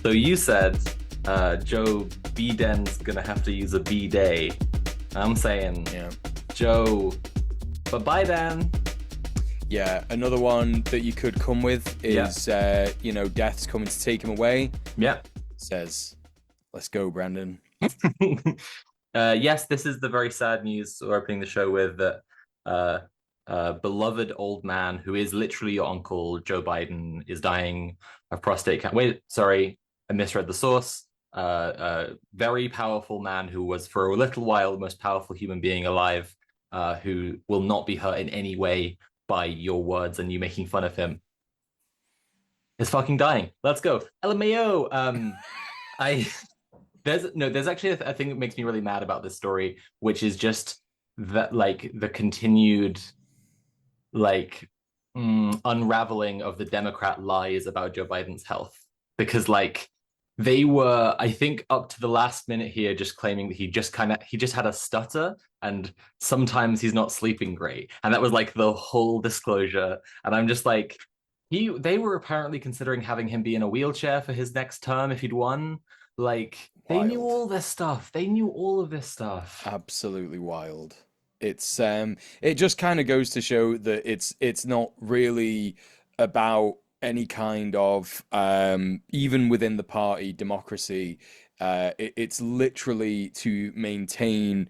So you said Joe Biden's gonna have to use a bidet. I'm saying Yeah. Joe, but Biden. Yeah, another one that you could come with Yeah, is, death's coming to take him away. yeah. Says, let's go, Brandon. Yes, this is the very sad news we're opening the show with that uh, beloved old man who is literally your uncle, Joe Biden, is dying of prostate cancer. Wait, sorry, I misread the source. A very powerful man who was for a little while the most powerful human being alive, who will not be hurt in any way by your words and you making fun of him, is fucking dying. Let's go. LMAO. I there's actually a thing that makes me really mad about this story, which is just that like the continued like unraveling of the Democrat lies about Joe Biden's health. Because like they were, I think, up to the last minute here, just claiming that he just had a stutter and sometimes he's not sleeping great. And that was like the whole disclosure. And I'm just like, they were apparently considering having him be in a wheelchair for his next term if he'd won. Like they knew Wild. all this stuff. They knew all of this stuff. Absolutely wild. It just kind of goes to show that it's not really about any kind of even within the party democracy. It's literally to maintain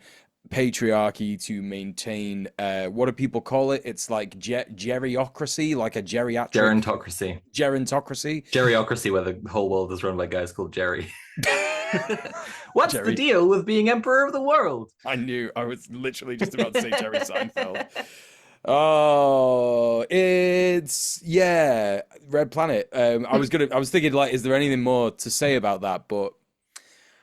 patriarchy, to maintain what do people call it? It's like geriocracy, like a geriatric Gerontocracy. gerontocracy. Geriocracy, where the whole world is run by guys called Jerry. What's the Jerry, deal with being emperor of the world? I knew I was literally just about to say Jerry Seinfeld. Oh, it's yeah, Red Planet. I was thinking like, is there anything more to say about that? But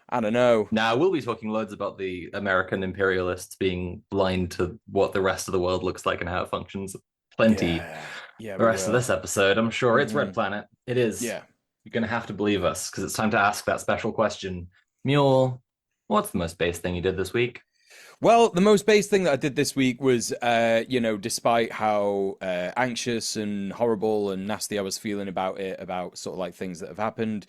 I don't know. Now, we'll be talking loads about the American imperialists being blind to what the rest of the world looks like and how it functions. Plenty Yeah, yeah, the we rest of will. this episode. I'm sure it's Red Hmm. Planet. It is. Yeah. You're going to have to believe us because it's time to ask that special question. Mule, what's the most base thing you did this week? Well, the most base thing that I did this week was, despite how anxious and horrible and nasty I was feeling about it, about sort of like things that have happened,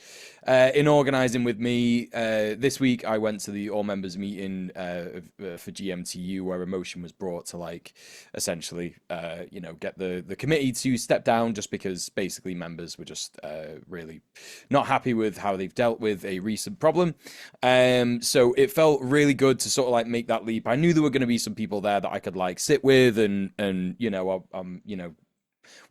in organising with me, this week I went to the all members meeting for GMTU where a motion was brought to like essentially, get the committee to step down just because basically members were just really not happy with how they've dealt with a recent problem. So it felt really good to sort of like make that leap. I knew there were going to be some people there that I could like sit with, and I'm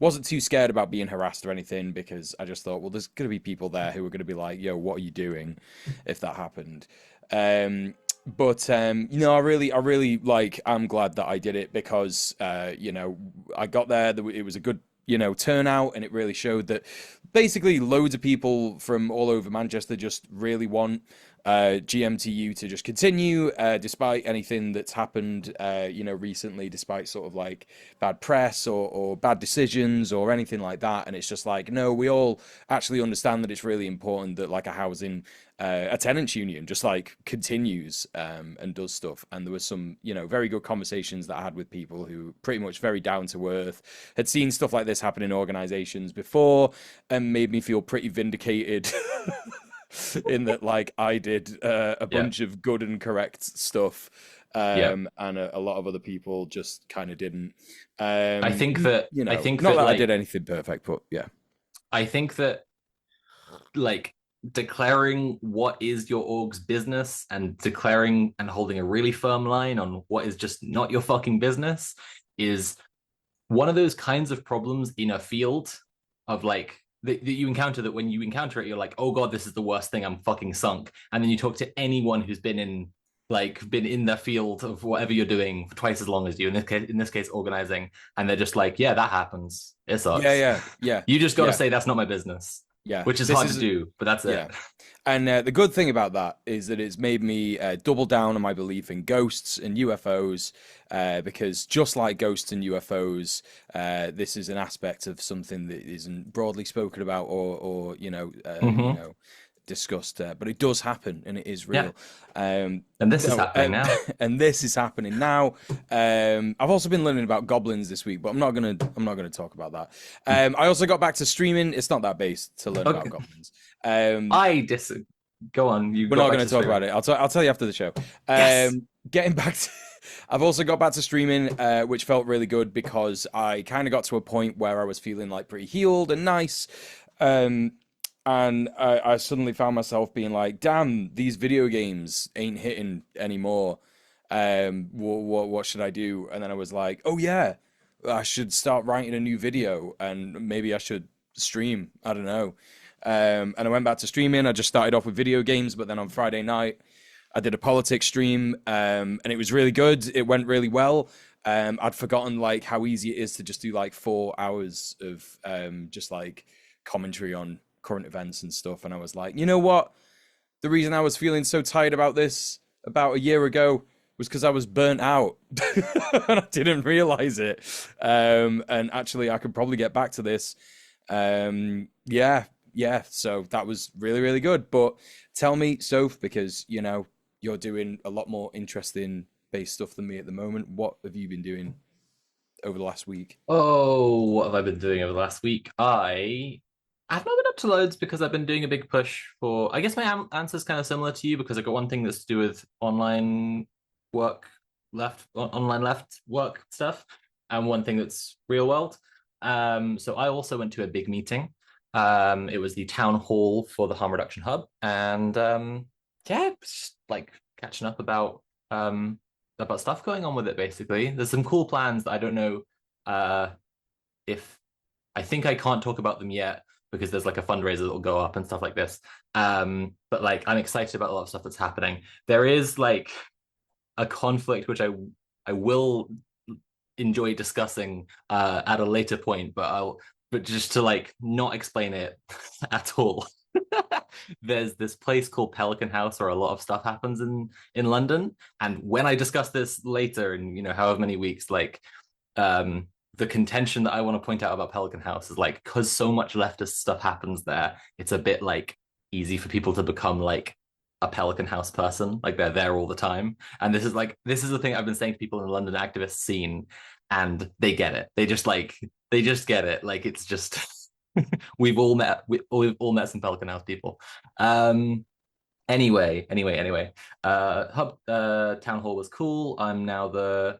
wasn't too scared about being harassed or anything because I just thought, well, there's going to be people there who are going to be like, yo, what are you doing if that happened? I really like, I'm glad that I did it because, I got there, it was a good, turnout, and it really showed that basically loads of people from all over Manchester just really want GMTU to just continue, despite anything that's happened, recently, despite sort of like bad press or bad decisions or anything like that. And it's just like, no, we all actually understand that it's really important that like a tenants union just like continues and does stuff. And there was some, very good conversations that I had with people who pretty much very down to earth had seen stuff like this happen in organizations before and made me feel pretty vindicated. In that, like I did a Yeah. bunch of good and correct stuff, Yeah. and a lot of other people just kind of didn't. I think Not that that I did like anything perfect, but yeah, I think that like declaring what is your org's business and declaring and holding a really firm line on what is just not your fucking business is one of those kinds of problems in a field of like that you encounter that when you encounter it, you're like, oh God, this is the worst thing. I'm fucking sunk. And then you talk to anyone who's been in the field of whatever you're doing for twice as long as you, in this case, organizing, and they're just like, yeah, that happens. It yeah, sucks. yeah, yeah, You just got to yeah, say that's not my business, yeah. which is This hard to is do, but that's Yeah. it. And the good thing about that is that it's made me double down on my belief in ghosts and UFOs, because just like ghosts and UFOs, this is an aspect of something that isn't broadly spoken about or Mm-hmm. discussed, but it does happen and it is Yeah, real. Um, and this is no, happening now. and this is happening now. I've also been learning about goblins this week, but I'm not gonna talk about that. I also got back to streaming. It's not that based to learn about Okay, goblins. Um, I dis. Go on. You we're got not back going to to talk about streaming. it. I'll tell you after the show. Yes. Getting back to, I've also got back to streaming, which felt really good because I kind of got to a point where I was feeling like pretty healed and nice. Um, and I suddenly found myself being like, damn, these video games ain't hitting anymore. What should I do? And then I was like, oh yeah, I should start writing a new video and maybe I should stream. I don't know. And I went back to streaming. I just started off with video games, but then on Friday night, I did a politics stream, and it was really good. It went really well. I'd forgotten like how easy it is to just do like 4 hours of just like commentary on current events and stuff. And I was like, you know what? The reason I was feeling so tired about this about a year ago was because I was burnt out and I didn't realize it. And actually, I could probably get back to this. Yeah, yeah. So that was really, really good. But tell me, Soph, because you're doing a lot more interesting based stuff than me at the moment. What have you been doing over the last week? Oh, what have I been doing over the last week? I've not been up to loads because I've been doing a big push for. I guess my answer is kind of similar to you because I got one thing that's to do with work online left work stuff, and one thing that's real world. So I also went to a big meeting. It was the town hall for the harm reduction hub, and yeah, just like catching up about stuff going on with it. Basically, there's some cool plans that I don't know uh, if I think I can't talk about them yet because there's like a fundraiser that will go up and stuff like this. But like I'm excited about a lot of stuff that's happening. There is like a conflict which I will enjoy discussing at a later point, but just to like not explain it at all. There's this place called Pelican House where a lot of stuff happens in London, and when I discuss this later in however many weeks, like um the contention that I want to point out about Pelican House is like because so much leftist stuff happens there, it's a bit like easy for people to become like a Pelican House person, like they're there all the time. And this is the thing I've been saying to people in the London activist scene, and they get it. They just get it. Like it's just we've all met some Pelican House people. Anyway, hub town hall was cool. I'm now the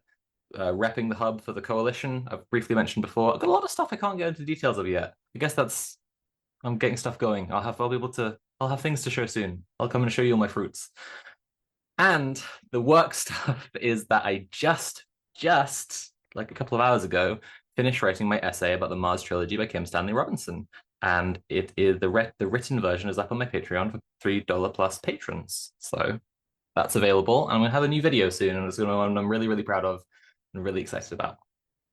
repping the hub for the coalition. I've briefly mentioned before. I've got a lot of stuff I can't get into details of yet. I guess that's I'm getting stuff going. I'll have things to show soon. I'll come and show you all my fruits. And the work stuff is that I just like a couple of hours ago finished writing my essay about the Mars trilogy by Kim Stanley Robinson. And it is the written version is up on my Patreon for $3 plus patrons. So that's available. And I'm gonna have a new video soon, and it's gonna one I'm really, really proud of and really excited about.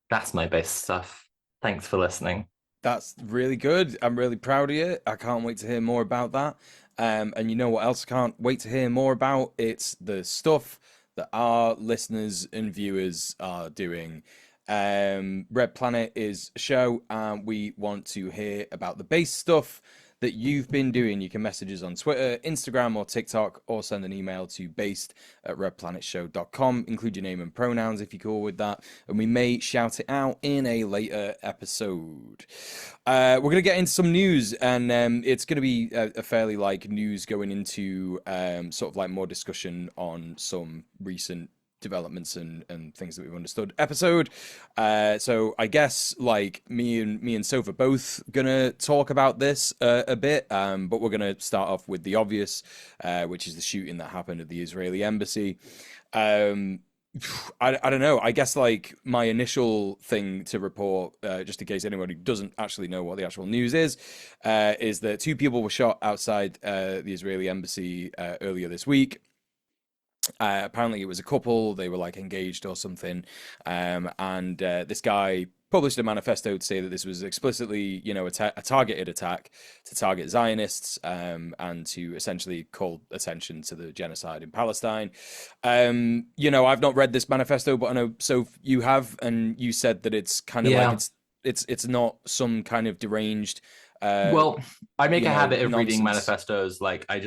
That's my base stuff. Thanks for listening. That's really good. I'm really proud of you. I can't wait to hear more about that. And you know what else I can't wait to hear more about? It's the stuff that our listeners and viewers are doing. Red Planet is a show, and we want to hear about the base stuff that you've been doing. You can message us on Twitter, Instagram, or TikTok, or send an email to based@redplanetshow.com. Include your name and pronouns if you're cool with that, and we may shout it out in a later episode. We're going to get into some news, and it's going to be a fairly like news going into sort of like more discussion on some recent developments and things that we've understood episode. So I guess like me and Soph are both gonna talk about this a bit, but we're gonna start off with the obvious, which is the shooting that happened at the Israeli embassy. Um, I don't know. I guess like my initial thing to report, just in case anyone who doesn't actually know what the actual news is that two people were shot outside the Israeli embassy earlier this week. Apparently, it was a couple. They were like engaged or something, and this guy published a manifesto to say that this was explicitly, a targeted attack to target Zionists, and to essentially call attention to the genocide in Palestine. I've not read this manifesto, but I know so you have, and you said that it's kind of like Yeah. it's it's not some kind of deranged, Well, I make a habit of reading nonsense. manifestos. Like, I'm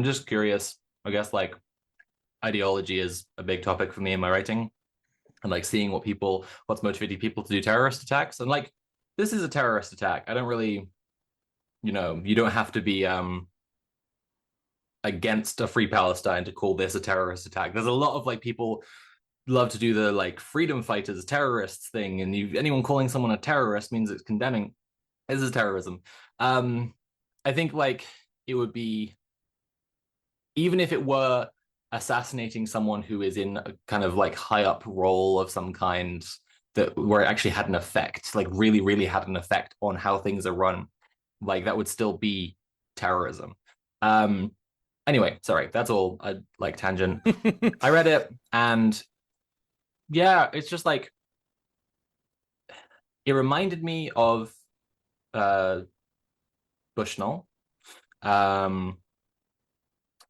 just curious. I guess like ideology is a big topic for me in my writing, and like seeing what's motivating people to do terrorist attacks. And like, this is a terrorist attack. I don't really, you don't have to be against a free Palestine to call this a terrorist attack. There's a lot of like people love to do the like freedom fighters terrorists thing, and anyone calling someone a terrorist means it's condemning. This is terrorism. Um, I think like it would be, even if it were assassinating someone who is in a kind of like high up role of some kind, that where it actually had an effect, like really, really had an effect on how things are run, like that would still be terrorism. Um, anyway, sorry, that's all I like tangent. I read it, and yeah, it's just like it reminded me of uh Bushnell. Um,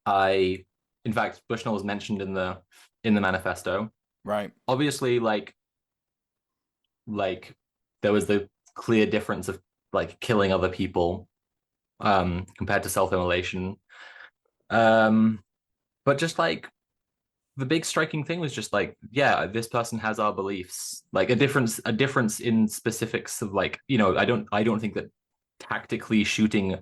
I, in fact, Bushnell was mentioned in the manifesto. Right. Obviously, like there was the clear difference of like killing other people compared to self-immolation. Um, but just like the big striking thing was just like, yeah, this person has our beliefs. Like a difference in specifics of like, I don't think that tactically shooting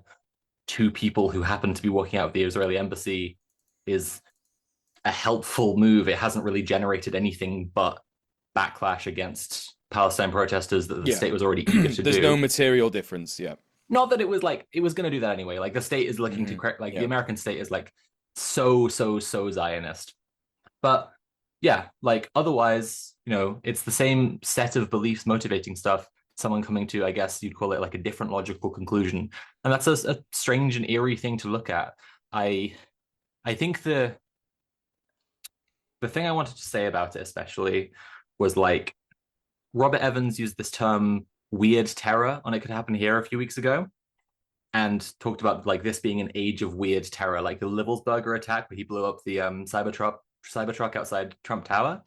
two people who happen to be walking out of the Israeli embassy is a helpful move. It hasn't really generated anything but backlash against Palestine protesters that the Yeah. state was already eager to There's no do. material difference. Yeah. Not that it was like it was going to do that anyway. Like the state is looking to correct, like the Yeah. American state is like so Zionist. But yeah, like otherwise, it's the same set of beliefs motivating stuff. Someone coming to, I guess you'd call it like a different logical conclusion, and that's a strange and eerie thing to look at. I I think the thing I wanted to say about it especially was like Robert Evans used this term weird terror on It Could Happen Here a few weeks ago, and talked about like this being an age of weird terror, like the Livelsberger attack where he blew up the Cybertruck outside Trump Tower.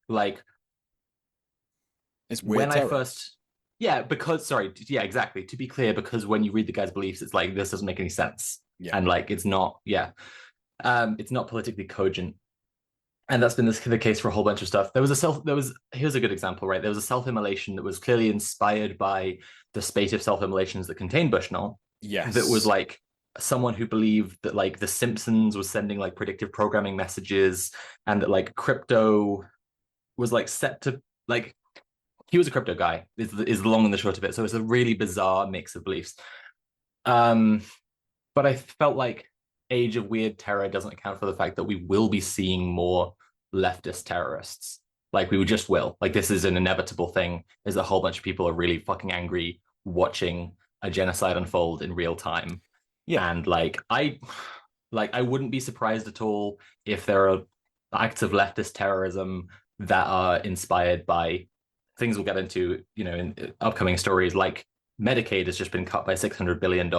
Like It's weird when I terror. first, yeah, because sorry, yeah, exactly. To be clear, because when you read the guy's beliefs, it's like this doesn't make any sense, Yeah. and like it's not politically cogent. And that's been the case for a whole bunch of stuff. Here's a good example, right? There was a self-immolation that was clearly inspired by the spate of self-immolations that contained Bushnell, that was Yes. like someone who believed that like the Simpsons was sending like predictive programming messages, and that like crypto was like set to like he was a crypto guy is the long and the short of it. So it's a really bizarre mix of beliefs. Um, but I felt like Age of Weird Terror doesn't account for the fact that we will be seeing more leftist terrorists. Like we just will. Like this is an inevitable thing. Is a whole bunch of people are really fucking angry watching a genocide unfold in real time. Yeah. And I wouldn't be surprised at all if there are acts of leftist terrorism that are inspired by things we'll get into, in upcoming stories, like Medicaid has just been cut by $600 billion,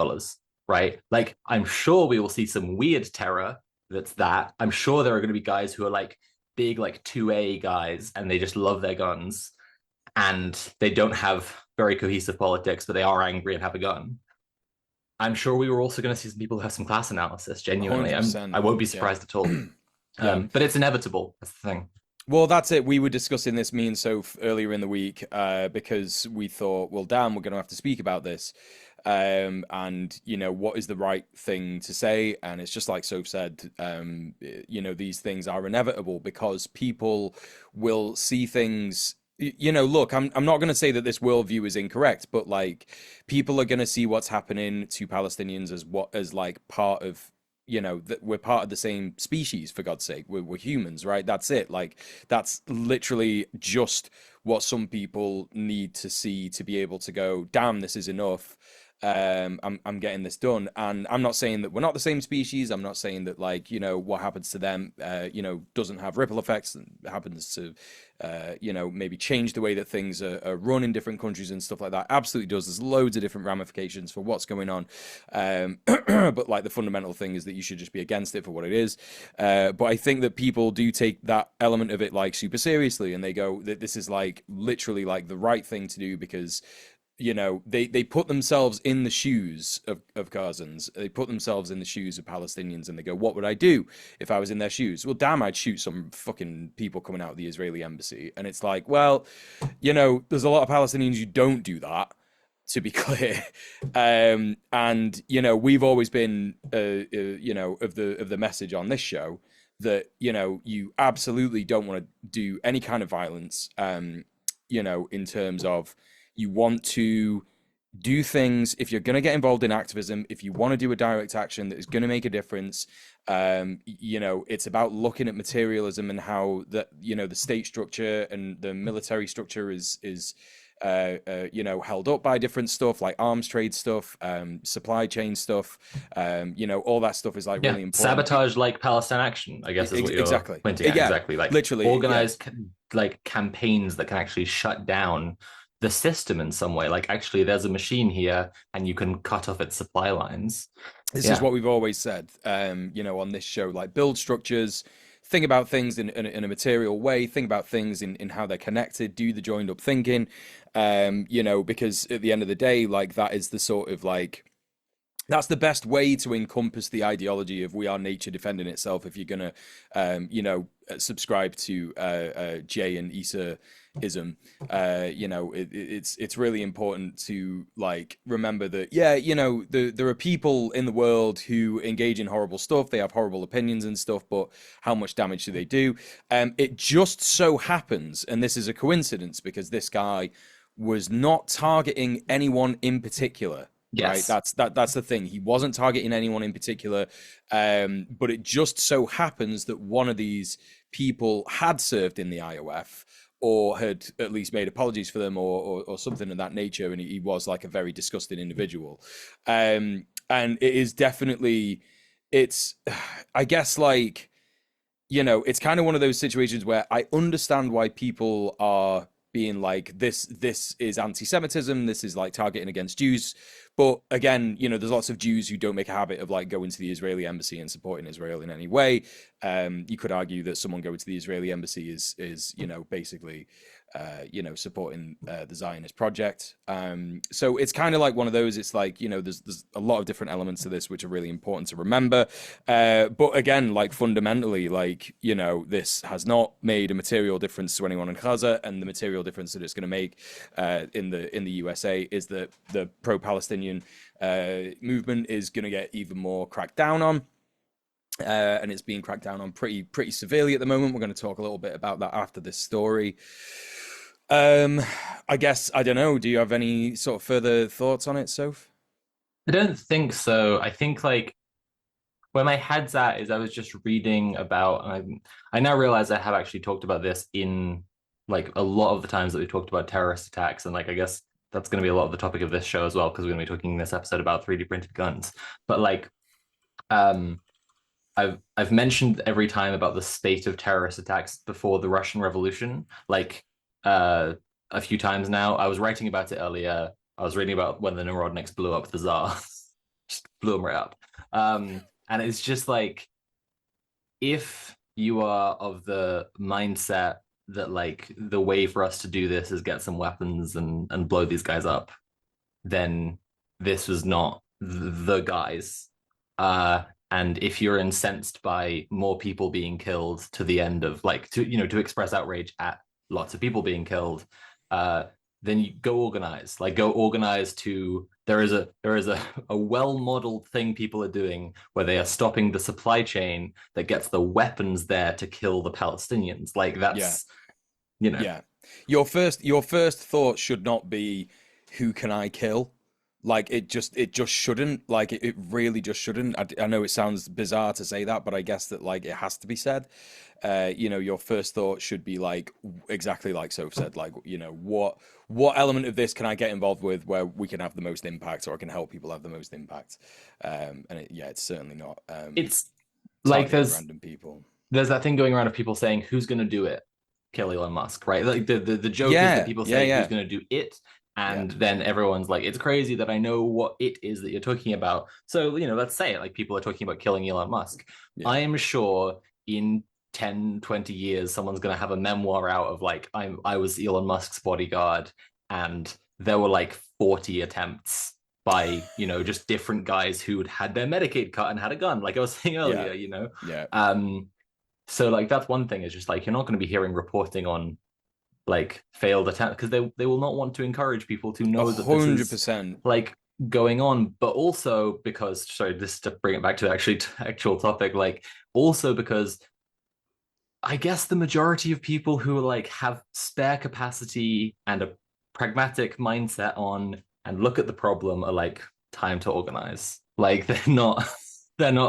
right? Like, I'm sure we will see some weird terror that's that. I'm sure there are going to be guys who are like big, like 2A guys, and they just love their guns, and they don't have very cohesive politics, but they are angry and have a gun. I'm sure we were also going to see some people who have some class analysis. Genuinely, I 100%. won't be Yeah. surprised at all. Yeah. But it's inevitable. That's the thing. Well, that's it. We were discussing this, me and Soph, earlier in the week, because we thought, well, damn, we're going to have to speak about this. And, what is the right thing to say? And it's just like Soph said, these things are inevitable because people will see things. Look, I'm not going to say that this worldview is incorrect, but like people are going to see what's happening to Palestinians as like part of that we're part of the same species, for God's sake. We're humans, right? That's it. Like that's literally just what some people need to see to be able to go, damn, this is enough. I'm getting this done. And I'm not saying that we're not the same species. I'm not saying that, like, what happens to them, doesn't have ripple effects and happens to, maybe change the way that things are run in different countries and stuff like that. Absolutely does. There's loads of different ramifications for what's going on. But like the fundamental thing is that you should just be against it for what it is. But I think that people do take that element of it like super seriously, and they go that this is like literally like the right thing to do because they put themselves in the shoes of Gazans. They put themselves in the shoes of Palestinians, and they go, what would I do if I was in their shoes? Well, damn, I'd shoot some fucking people coming out of the Israeli embassy. And it's like, well, there's a lot of Palestinians who don't do that, to be clear. And we've always been of the message on this show that you absolutely don't want to do any kind of violence, in terms of, you want to do things. If you're going to get involved in activism, if you want to do a direct action that is going to make a difference, it's about looking at materialism and how the state structure and the military structure is held up by different stuff like arms trade stuff, supply chain stuff. All that stuff is like Yeah, really important. sabotage like Palestine Action, I guess, is what you're Exactly. pointing at. Yeah, Exactly, like literally. Yeah. organized like campaigns that can actually shut down the system in some way. Like, actually, there's a machine here, and you can cut off its supply lines. This is Yeah, what we've always said, on this show, like build structures, think about things in a material way, think about things in how they're connected, do the joined up thinking, because at the end of the day, like that is the sort of like, that's the best way to encompass the ideology of we are nature defending itself. If you're gonna, subscribe to Jay and Issa ism, it's really important to like remember that there are people in the world who engage in horrible stuff. They have horrible opinions and stuff, but how much damage do they do? It just so happens, and this is a coincidence, because this guy was not targeting anyone in particular. Right, yes, that's the thing. He wasn't targeting anyone in particular, but it just so happens that one of these people had served in the IOF, or had at least made apologies for them, or something of that nature, and he was like a very disgusting individual. And it is definitely, it's, I guess, like, it's kind of one of those situations where I understand why people are being like, this is anti-Semitism, this is like targeting against Jews. But again, there's lots of Jews who don't make a habit of like going to the Israeli embassy and supporting Israel in any way. You could argue that someone going to the Israeli embassy is basically supporting the Zionist project. So it's kind of like one of those. It's like, there's a lot of different elements to this which are really important to remember. But again, like fundamentally, like, this has not made a material difference to anyone in Gaza, and the material difference that it's going to make in the USA is that the pro-Palestinian movement is going to get even more cracked down on. And it's being cracked down on pretty severely at the moment. We're going to talk a little bit about that after this story. I guess, I don't know. Do you have any sort of further thoughts on it, Soph? I don't think so. I think like where my head's at is I was just reading about, and I now realize I have actually talked about this in like a lot of the times that we've talked about terrorist attacks, and like I guess that's going to be a lot of the topic of this show as well, because we're going to be talking in this episode about 3D printed guns. But like, um, I've mentioned every time about the state of terrorist attacks before the Russian Revolution, like a few times now. I was writing about it earlier. I was reading about when the Narodniks blew up the Tsar, just blew him right up. And it's just like, if you are of the mindset that like the way for us to do this is get some weapons and blow these guys up, then this was not the guys. And if you're incensed by more people being killed to the end of like to express outrage at lots of people being killed, then you go organize. Like go organize to there is a well-modeled thing people are doing where they are stopping the supply chain that gets the weapons there to kill the Palestinians. Like Yeah, that's yeah. Your first thought should not be, who can I kill? Like it just shouldn't. Like it really just shouldn't. I know it sounds bizarre to say that, but I guess that like it has to be said. Your first thought should be like exactly like Soph said. Like, what element of this can I get involved with where we can have the most impact, or I can help people have the most impact? Yeah, it's certainly not It's like targeting random people. there's that thing going around of people saying who's going to do it, kill Elon Musk, right? Like the joke is that Yeah, people yeah, say who's yeah, going to do it, yeah, and then everyone's like, it's crazy that I know what it is that you're talking about. So let's say it, like people are talking about killing Elon Musk. yeah, I am sure in 10, 20 years someone's going to have a memoir out of like I was Elon Musk's bodyguard, and there were like 40 attempts by just different guys who had their Medicaid cut and had a gun, like I was saying yeah, earlier. yeah. um so like that's one thing, is just like you're not going to be hearing reporting on like failed attempts, because they will not want to encourage people to A know that this hundred is percent. like going on. But also because, sorry, this to bring it back to actually actual topic, like also because I guess the majority of people who like have spare capacity and a pragmatic mindset on and look at the problem are like, time to organize. Like they're not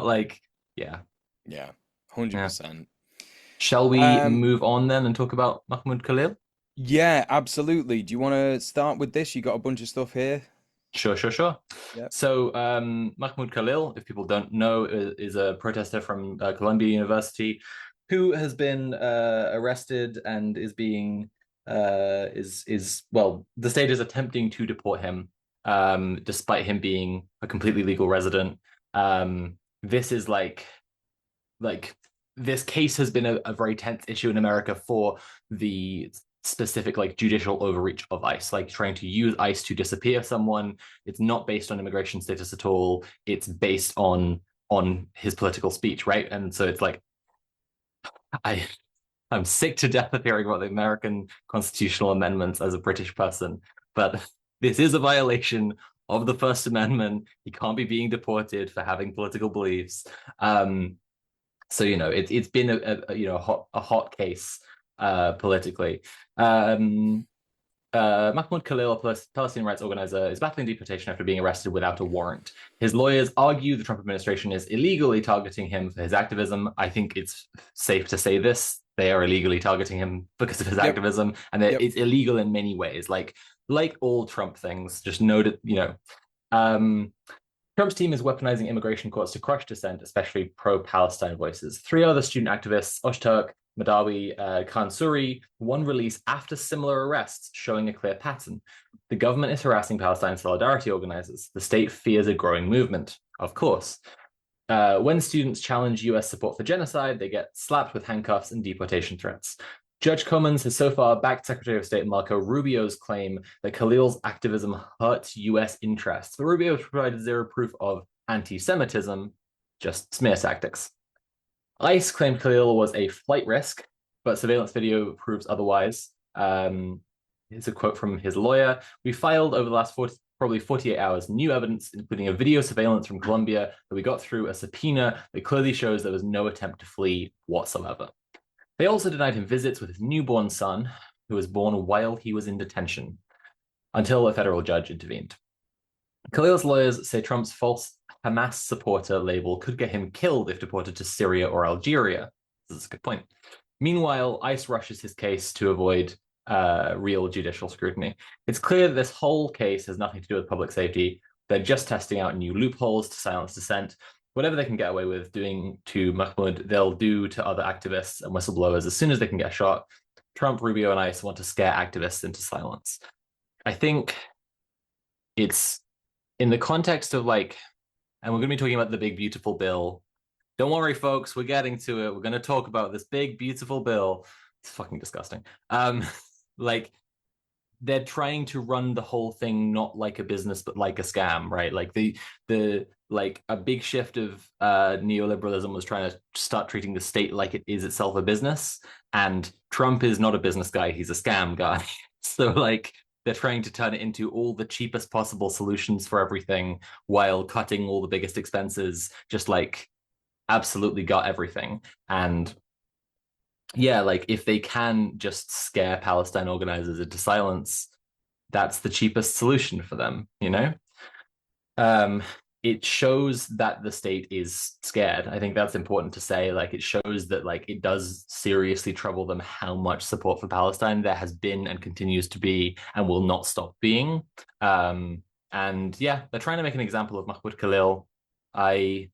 like, yeah. Yeah, 100%. Yeah. Shall we Um, move on then and talk about Mahmoud Khalil? yeah, absolutely. Do you want to start with this? You got a bunch of stuff here. Sure, sure, sure. Yep. So, Mahmoud Khalil, if people don't know, is a protester from Columbia University who has been arrested and is being is well, the state is attempting to deport him, despite him being a completely legal resident. This is like this case has been a very tense issue in America for the specific like judicial overreach of ICE, like trying to use ICE to disappear someone. It's not based on immigration status at all. It's based on his political speech, right? And so it's like I I'm sick to death of hearing about the American constitutional amendments as a British person, but this is a violation of the First Amendment. He can't be being deported for having political beliefs. So it's been a hot case politically. Um, Mahmoud Khalil, a Palestinian rights organizer, is battling deportation after being arrested without a warrant. His lawyers argue the Trump administration is illegally targeting him for his activism. I think it's safe to say this. They are illegally targeting him because of his Yep. activism, and Yep. it's illegal in many ways. Like all Trump things, just note it. Um, Trump's team is weaponizing immigration courts to crush dissent, especially pro-Palestine voices. Three other student activists, Oshturk, Madawi, Khan Suri, won release after similar arrests, showing a clear pattern. The government is harassing Palestine solidarity organizers. The state fears a growing movement, of course. When students challenge US support for genocide, they get slapped with handcuffs and deportation threats. Judge Cummins has so far backed Secretary of State Marco Rubio's claim that Khalil's activism hurts US interests, but Rubio provided zero proof of anti Semitism, just smear tactics. ICE claimed Khalil was a flight risk, but surveillance video proves otherwise. Here's a quote from his lawyer. We filed over the last probably 48 hours new evidence, including a video surveillance from Colombia, that we got through a subpoena that clearly shows there was no attempt to flee whatsoever. They also denied him visits with his newborn son, who was born while he was in detention, until a federal judge intervened. Khalil's lawyers say Trump's false Hamas supporter label could get him killed if deported to Syria or Algeria. This is a good point. Meanwhile, ICE rushes his case to avoid real judicial scrutiny. It's clear that this whole case has nothing to do with public safety. They're just testing out new loopholes to silence dissent. Whatever they can get away with doing to Mahmoud, they'll do to other activists and whistleblowers as soon as they can get shot. Trump, Rubio, and ICE want to scare activists into silence. I think it's in the context of like, and we're going to be talking about the big, beautiful bill. Don't worry, folks, we're getting to it. We're going to talk about this big, beautiful bill. It's fucking disgusting. Like, they're trying to run the whole thing not like a business but like a scam, right? Like the like a big shift of neoliberalism was trying to start treating the state like it is itself a business, and Trump is not a business guy, he's a scam guy. So like they're trying to turn it into all the cheapest possible solutions for everything while cutting all the biggest expenses, just like absolutely got everything. And yeah, like if they can just scare Palestine organizers into silence, that's the cheapest solution for them, you know? Um, it shows that the state is scared. I think that's important to say. Like, it shows that like it does seriously trouble them how much support for Palestine there has been and continues to be and will not stop being. Um, and yeah, they're trying to make an example of Mahmoud Khalil. I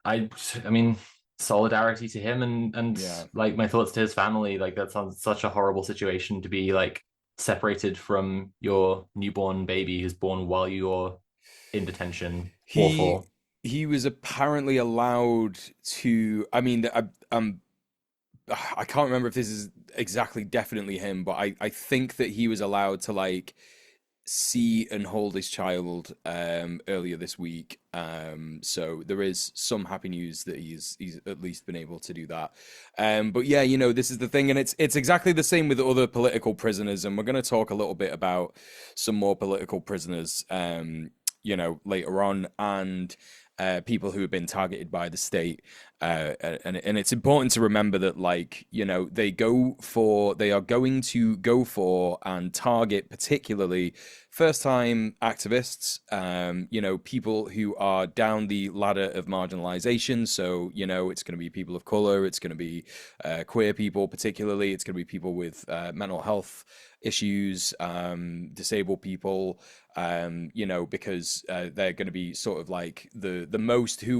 I I mean, solidarity to him and Yeah. like my thoughts to his family. Like that sounds such a horrible situation to be like separated from your newborn baby who's born while you're in detention. He Awful. he was apparently allowed to. I mean, I can't remember if this is exactly definitely him, but I think that he was allowed to like see and hold his child earlier this week. So there is some happy news that he's at least been able to do that. But yeah, this is the thing, and it's exactly the same with other political prisoners, and we're going to talk a little bit about some more political prisoners, later on, and people who have been targeted by the state. And it's important to remember that, like, they are going to go for and target particularly first time activists, people who are down the ladder of marginalization. So, it's going to be people of color, it's going to be queer people, particularly, it's going to be people with mental health issues, disabled people, because they're going to be sort of like the most they're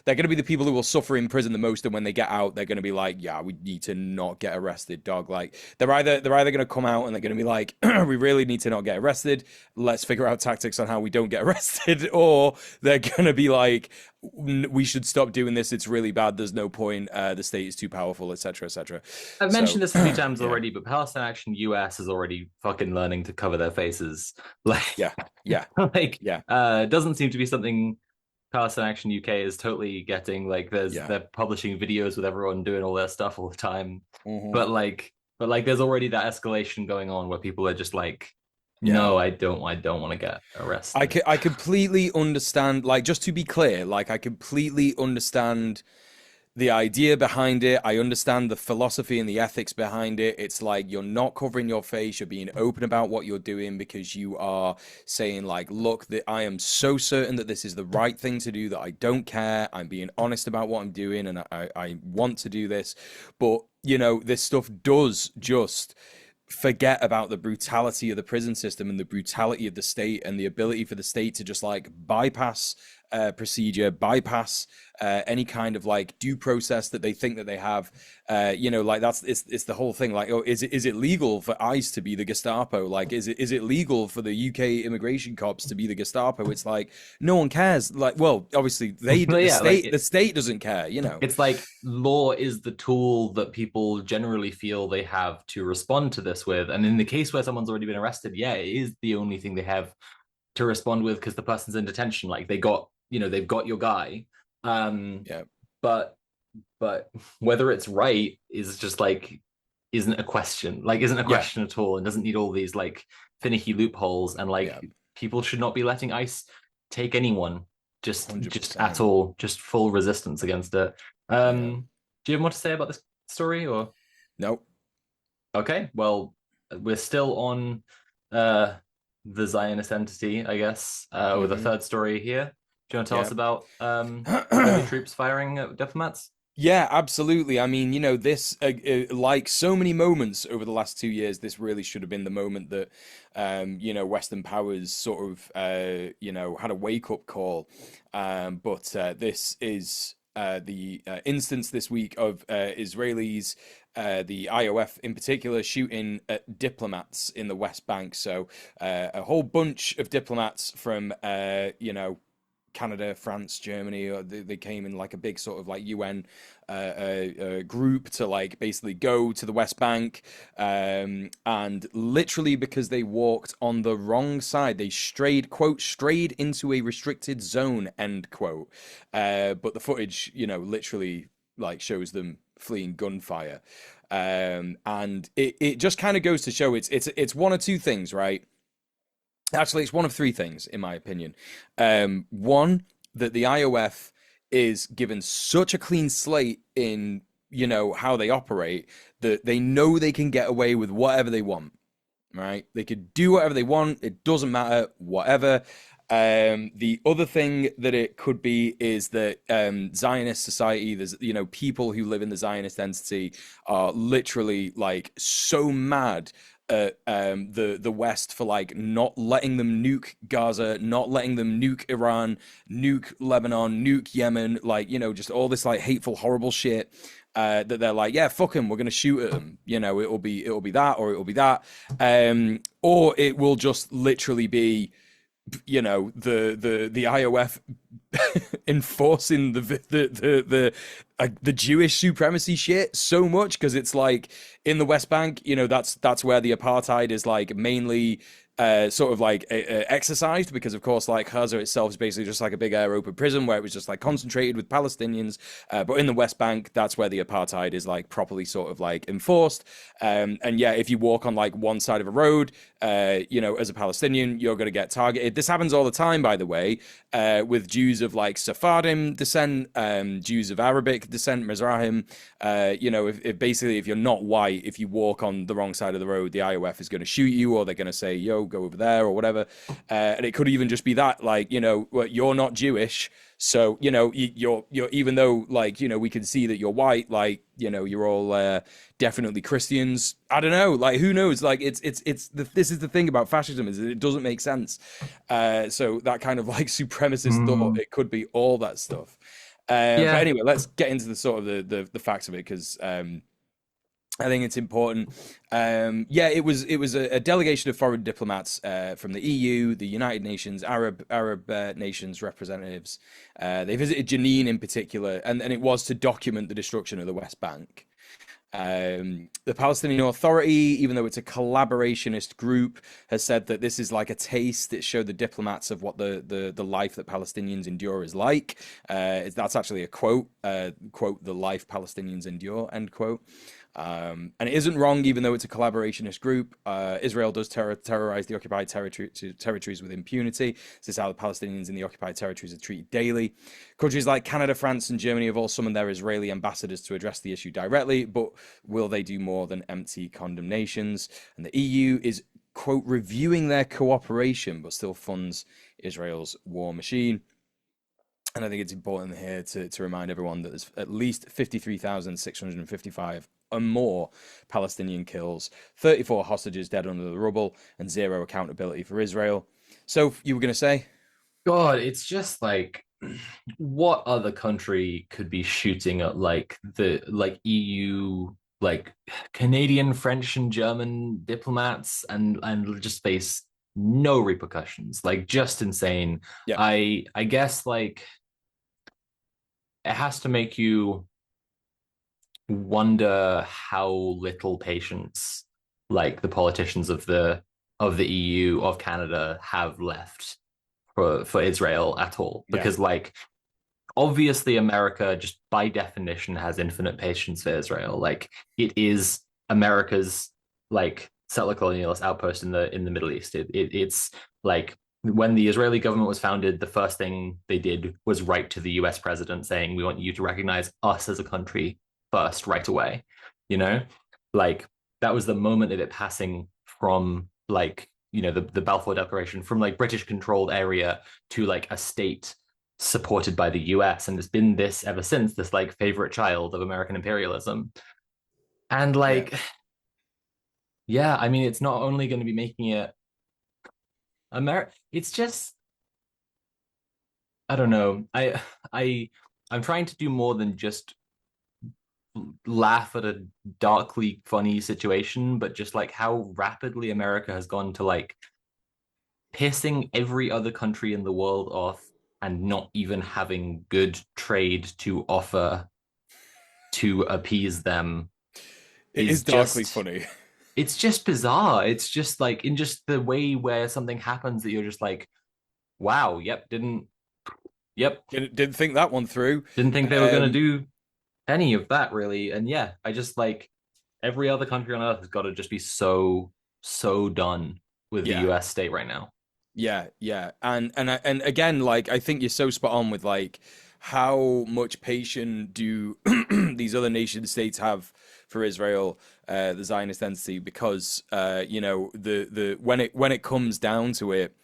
going to be the people who will suffer in prison the most, and when they get out, they're going to be like, yeah, we need to not get arrested, dog. Like they're either going to come out and they're going to be like, we really need to not get arrested. Let's figure out tactics on how we don't get arrested, or they're going to be like, we should stop doing this. It's really bad. There's no point. The state is too powerful, etc., etc. I've So mentioned this a few times yeah, already, but Palestine Action US is already fucking learning to cover their faces. Like, yeah, yeah, like, yeah, doesn't seem to be something Palestine Action UK is totally getting. Like, yeah. they're publishing videos with everyone doing all their stuff all the time, Hmm. but like, there's already that escalation going on where people are just like, Yeah. no, I don't want to get arrested. I completely understand, like, just to be clear, like, I completely understand the idea behind it. I understand the philosophy and the ethics behind it. It's like you're not covering your face, you're being open about what you're doing because you are saying, like, look, that I am so certain that this is the right thing to do that I don't care. I'm being honest about what I'm doing and I want to do this. But, this stuff does just forget about the brutality of the prison system and the brutality of the state and the ability for the state to just like bypass procedure, bypass any kind of like due process that they think that they have. Like it's the whole thing. Like, oh, is it legal for ICE to be the Gestapo? Like, is it legal for the UK immigration cops to be the Gestapo? It's like no one cares. Like, well, obviously But the yeah, like state doesn't care. it's like law is the tool that people generally feel they have to respond to this with. And in the case where someone's already been arrested, yeah, it is the only thing they have to respond with because the person's in detention. Like they've got your guy. Um, Yeah, but but whether it's right is just like isn't a question. Like isn't a yeah, question at all and doesn't need all these like finicky loopholes and like yeah, people should not be letting ICE take anyone just 100%. at all, just full resistance against it. Yeah. Do you have more to say about this story or Nope. okay, well we're still on uh the Zionist entity, I guess, with a Hmm. third story here. Do you want to tell us Yeah. about Israeli troops firing at diplomats? Yeah, absolutely. I mean, this, like so many moments over the last 2 years, this really should have been the moment that, Western powers sort of, had a wake-up call. But this is the instance this week of Israelis, the IOF in particular, shooting at diplomats in the West Bank. So a whole bunch of diplomats from, Canada, France, Germany, or they came in like a big sort of like UN group to like basically go to the West Bank, and literally because they walked on the wrong side, they strayed, quote, strayed into a restricted zone, end quote. But the footage, literally like shows them fleeing gunfire, and it just kind of goes to show it's one or two things, right? Actually, it's one of three things, in my opinion. One, that the IOF is given such a clean slate in, how they operate that they know they can get away with whatever they want. right? They could do whatever they want. It doesn't matter, whatever. The other thing that it could be is that Zionist society, there's, people who live in the Zionist entity are literally like so mad at the West for like not letting them nuke Gaza, not letting them nuke Iran, nuke Lebanon, nuke Yemen, like, just all this like hateful, horrible shit. That they're like, yeah, fuck him, we're gonna shoot at him. It'll be that, or it'll be that, or it will just literally be, the IOF enforcing the Jewish supremacy shit so much, because it's like in the West Bank, that's where the apartheid is like mainly sort of like exercised, because of course like Gaza itself is basically just like a big air open prison where it was just like concentrated with Palestinians, but in the West Bank that's where the apartheid is like properly sort of like enforced, and yeah, if you walk on like one side of a road, as a Palestinian, you're going to get targeted. This happens all the time, by the way, with Jews of like Sephardim descent, Jews of Arabic descent, Mizrahim. If you're not white, if you walk on the wrong side of the road, the IOF is going to shoot you, or they're going to say, "Yo, go over there," or whatever. And it could even just be that, like, you're not Jewish. So, you're even though like, we can see that you're white, like, you're all definitely Christians. I don't know, like, who knows? Like, this is the thing about fascism, is that it doesn't make sense. So that kind of like supremacist thought, Mm, it could be all that stuff. But yeah. anyway, let's get into the sort of the facts of it, because I think it's important. It was a delegation of foreign diplomats from the EU, the United Nations, Arab nations representatives. They visited Jenin in particular, and it was to document the destruction of the West Bank. The Palestinian Authority, even though it's a collaborationist group, has said that this is like a taste. It showed the diplomats of what the life that Palestinians endure is like. That's actually a quote, quote, "the life Palestinians endure," end quote. And it isn't wrong, even though it's a collaborationist group. Israel does terrorize the occupied territories with impunity. This is how the Palestinians in the occupied territories are treated daily. Countries like Canada, France, and Germany have all summoned their Israeli ambassadors to address the issue directly, but will they do more than empty condemnations? And the EU is, quote, "reviewing their cooperation, but still funds Israel's war machine." And I think it's important here to remind everyone that there's at least 53,655 or more Palestinian kills, 34 hostages dead under the rubble, and zero accountability for Israel. So you were going to say? God, it's just like what other country could be shooting at like the like EU, like Canadian, French, and German diplomats, and just face no repercussions. Like, just insane. Yeah, I guess like it has to make you wonder how little patience like the politicians of the EU, of Canada, have left for Israel at all. yeah, Because like obviously America just by definition has infinite patience for Israel. Like, it is America's like settler colonialist outpost in the Middle East. It's like when the Israeli government was founded, the first thing they did was write to the US president saying, "We want you to recognize us as a country first, right away." You know, like that was the moment of it passing from like, the Balfour Declaration, from like British controlled area to like a state supported by the US, and it's been this ever since, this like favorite child of American imperialism. And yeah. like, yeah, I mean, it's not only going to be making it America, it's just, I don't know. I I'm trying to do more than just laugh at a darkly funny situation, but just like how rapidly America has gone to like pissing every other country in the world off, and not even having good trade to offer to appease them, It is is darkly just, funny. it's just bizarre. It's just like in just the way where something happens that you're just like, wow, yep, Didn't think that one through. didn't think they were gonna Um, do any of that really. And yeah, I just like every other country on earth has got to just be so done with the yeah. US state right now. Yeah, and again, like, I think you're so spot on with, like, how much patience do these other nation states have for Israel, the Zionist entity, because the when it comes down to it,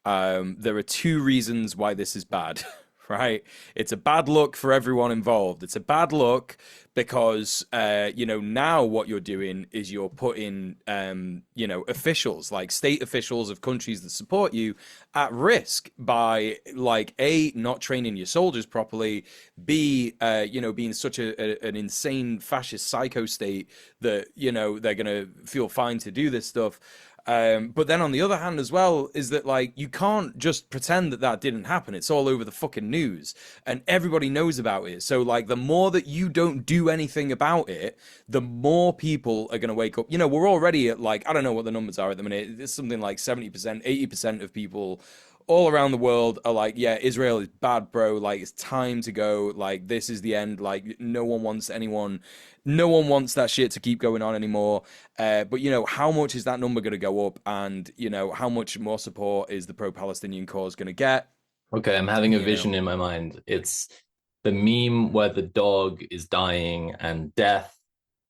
there are two reasons why this is bad, right? It's a bad look for everyone involved. It's a bad look because, now what you're doing is you're putting, officials, like state officials of countries that support you, at risk by, like, A, not training your soldiers properly, B, being such an insane fascist psycho state that, they're going to feel fine to do this stuff. But then on the other hand as well is that, like, you can't just pretend that didn't happen. It's all over the fucking news and everybody knows about it. So, like, the more that you don't do anything about it, the more people are going to wake up. We're already at, like, I don't know what the numbers are at the minute. It's something like 70%, 80% of people all around the world are like, yeah, Israel is bad, bro. Like, it's time to go. Like, this is the end. Like, no one wants that shit to keep going on anymore. But how much is that number going to go up? And how much more support is the pro-Palestinian cause going to get? Okay, I'm having a You know, vision in my mind. It's the meme where the dog is dying and death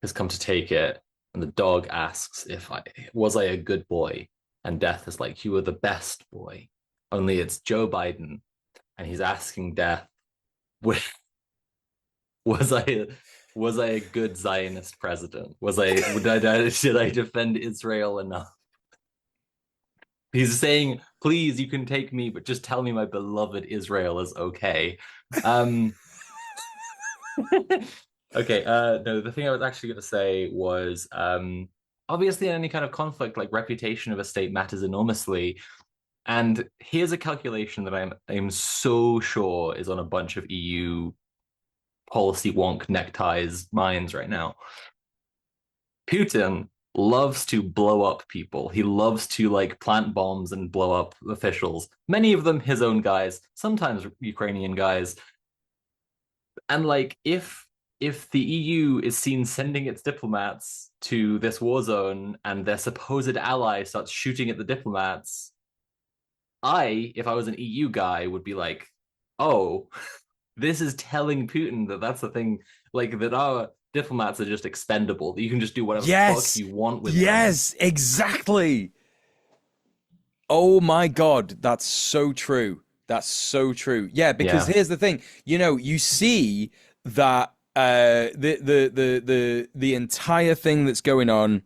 has come to take it, and the dog asks if I was I a good boy, and death is like, you were the best boy. Only it's Joe Biden, and he's asking death, was I was I a good Zionist president? Did I defend Israel enough? He's saying, please, you can take me, but just tell me my beloved Israel is okay. Um, okay, no, the thing I was actually going to say was obviously in any kind of conflict, like reputation of a state matters enormously. And here's a calculation that I'm so sure is on a bunch of EU policy wonk neckties minds right now. Putin loves to blow up people. He loves to like plant bombs and blow up officials. Many of them his own guys, sometimes Ukrainian guys. And like if the EU is seen sending its diplomats to this war zone and their supposed ally starts shooting at the diplomats, if I was an EU guy, would be like, oh, this is telling Putin that that's the thing, like that our diplomats are just expendable, that you can just do whatever the fuck yes, you want with them. yes, exactly. Oh my God, that's so true. That's so true. Yeah, because Yeah. here's the thing. You see that the entire thing that's going on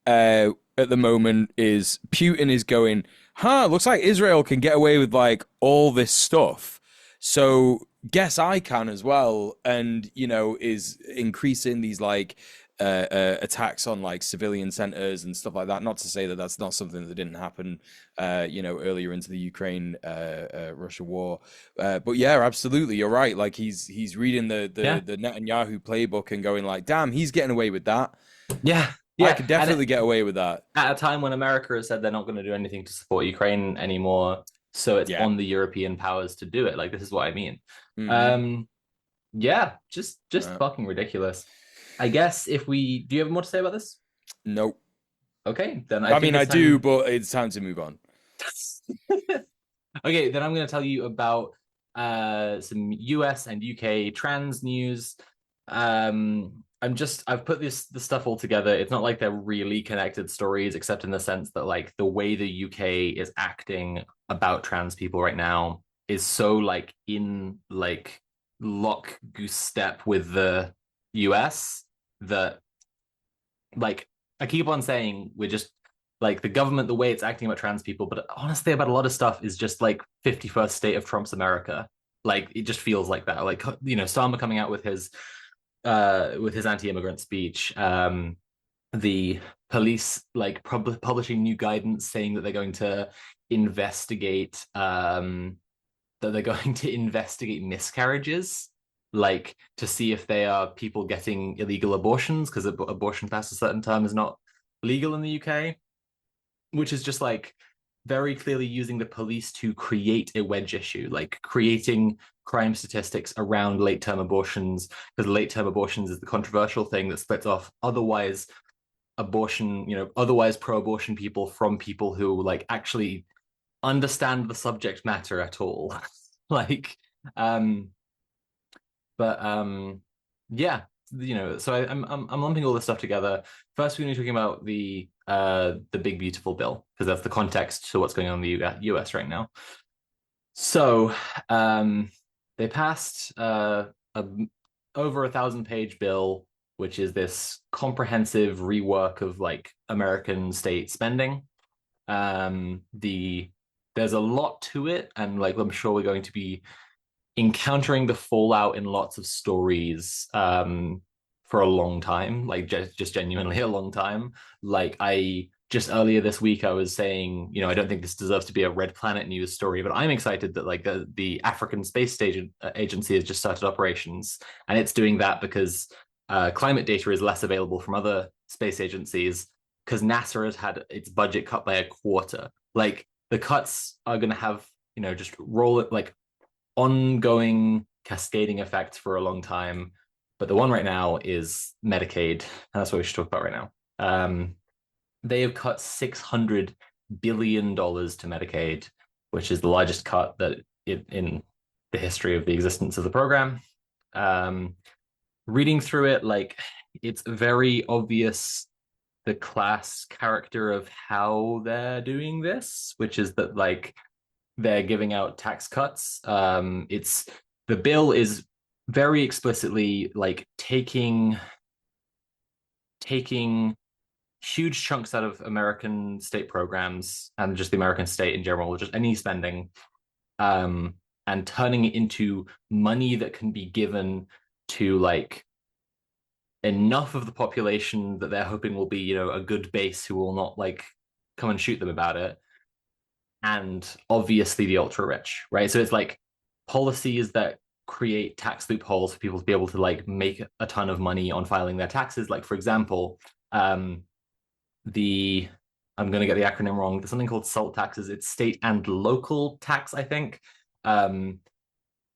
at the moment is Putin is going, looks like Israel can get away with like all this stuff. So guess I can as well. And, is increasing these like attacks on like civilian centers and stuff like that. Not to say that that's not something that didn't happen, earlier into the Ukraine Russia war. But yeah, absolutely, you're right. Like he's reading Yeah. the Netanyahu playbook and going like, damn, he's getting away with that. Yeah. I Yeah. could And definitely get away with that. at a time when America has said they're not going to do anything to support Ukraine anymore, so it's Yeah. on the European powers to do it. Like this is what I mean. Hmm. Um, yeah, just fucking ridiculous. I guess if we do you have more to say about this? Nope. Okay, then I I think mean, I it's do, time. but it's time to move on. Okay, then I'm going to tell you about some US and UK trans news. I've put the stuff all together. It's not like they're really connected stories, except in the sense that like the way the UK is acting about trans people right now is so like in like lock goose step with the US that like I keep on saying we're just like the government, the way it's acting about trans people, but honestly, about a lot of stuff is just like 51st state of Trump's America. Like it just feels like that. Like Starmer coming out with his anti-immigrant speech, the police like publishing new guidance saying that they're going to investigate miscarriages, like to see if they are people getting illegal abortions because abortion past a certain time is not legal in the UK, which is just like very clearly using the police to create a wedge issue, like creating crime statistics around late term abortions, because late term abortions is the controversial thing that splits off otherwise pro abortion people from people who like actually understand the subject matter at all. like, um, but yeah. so I'm lumping all this stuff together. First, we're going to be talking about the big beautiful bill because that's the context to what's going on in the US right now. So, they passed a over 1,000-page bill, which is this comprehensive rework of like American state spending. There's a lot to it, and like I'm sure we're going to be encountering the fallout in lots of stories for a long time, like just genuinely a long time. Like I just earlier this week, I was saying, I don't think this deserves to be a Red Planet news story, but I'm excited that like the African Space Station Agency has just started operations, and it's doing that because climate data is less available from other space agencies because NASA has had its budget cut by a quarter. Like the cuts are going to have, just roll it like ongoing cascading effects for a long time. But the one right now is Medicaid. And that's what we should talk about right now. They have cut $600 billion to Medicaid, which is the largest cut in the history of the existence of the program. Reading through it, like it's very obvious the class character of how they're doing this, which is that like they're giving out tax cuts. It's the bill is very explicitly like taking huge chunks out of American state programs and just the American state in general, just any spending, and turning it into money that can be given to like enough of the population that they're hoping will be, a good base who will not like come and shoot them about it, and obviously the ultra rich, right? So it's like policies that create tax loopholes for people to be able to like make a ton of money on filing their taxes. Like for example, the I'm going to get the acronym wrong. There's something called SALT taxes. It's state and local tax, I think. And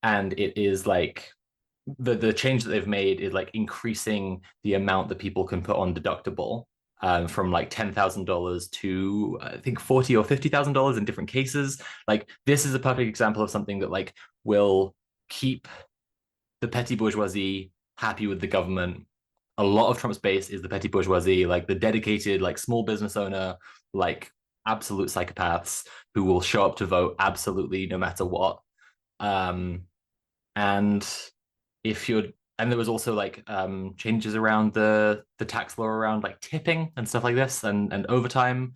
it is like the change that they've made is like increasing the amount that people can put on deductible from like $10,000 to I think $40,000 or $50,000 in different cases. Like this is a perfect example of something that like will keep the petty bourgeoisie happy with the government. A lot of Trump's base is the petty bourgeoisie, like the dedicated, like small business owner, like absolute psychopaths who will show up to vote absolutely no matter what. Um, and if you're and there was also like changes around the tax law around like tipping and stuff like this and overtime,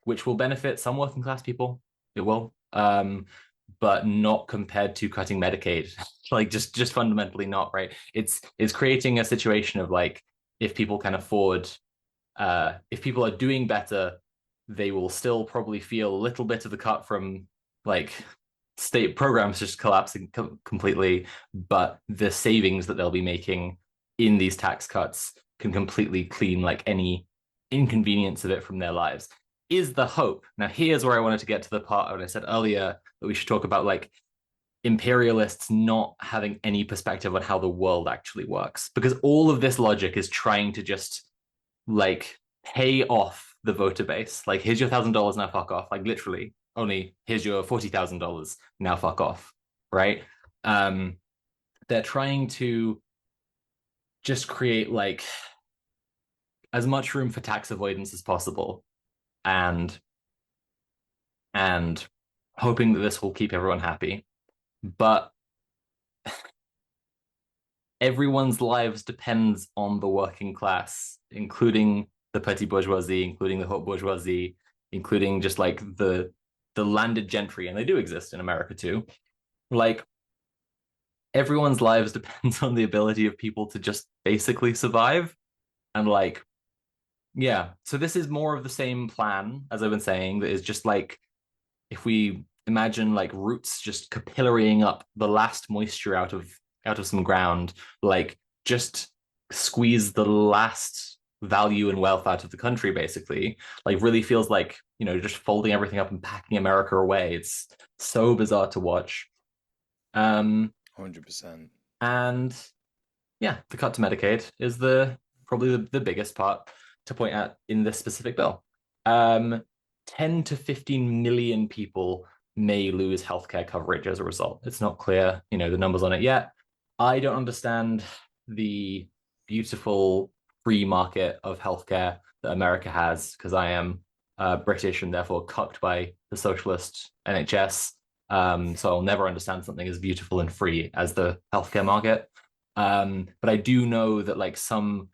which will benefit some working class people. It will, but not compared to cutting Medicaid. Like just fundamentally not, right. It's creating a situation of like if people can afford, if people are doing better, they will still probably feel a little bit of the cut from like state programs just collapsing completely, but the savings that they'll be making in these tax cuts can completely clean like any inconvenience of it from their lives, is the hope. Now, here's where I wanted to get to the part when I said earlier that we should talk about like imperialists not having any perspective on how the world actually works, because all of this logic is trying to just like pay off the voter base. Like, here's your $1,000, now fuck off. Like, literally, only here's your $40,000, now fuck off. Right? They're trying to just create like as much room for tax avoidance as possible, and and hoping that this will keep everyone happy. But everyone's lives depends on the working class, including the petty bourgeoisie, including the haute bourgeoisie, including just like the landed gentry, and they do exist in America too. Like everyone's lives depends on the ability of people to just basically survive. And like, yeah, so this is more of the same plan as I've been saying, that is just like if we imagine like roots just capillarying up the last moisture out of some ground, like just squeeze the last value and wealth out of the country, basically. Like really feels like, just folding everything up and packing America away. It's so bizarre to watch. 100%. And yeah, the cut to Medicaid is the probably the biggest part to point at in this specific bill. 10 to 15 million people may lose healthcare coverage as a result. It's not clear, the numbers on it yet. I don't understand the beautiful free market of healthcare that America has, because I am British and therefore cucked by the socialist NHS. So I'll never understand something as beautiful and free as the healthcare market. But I do know that like some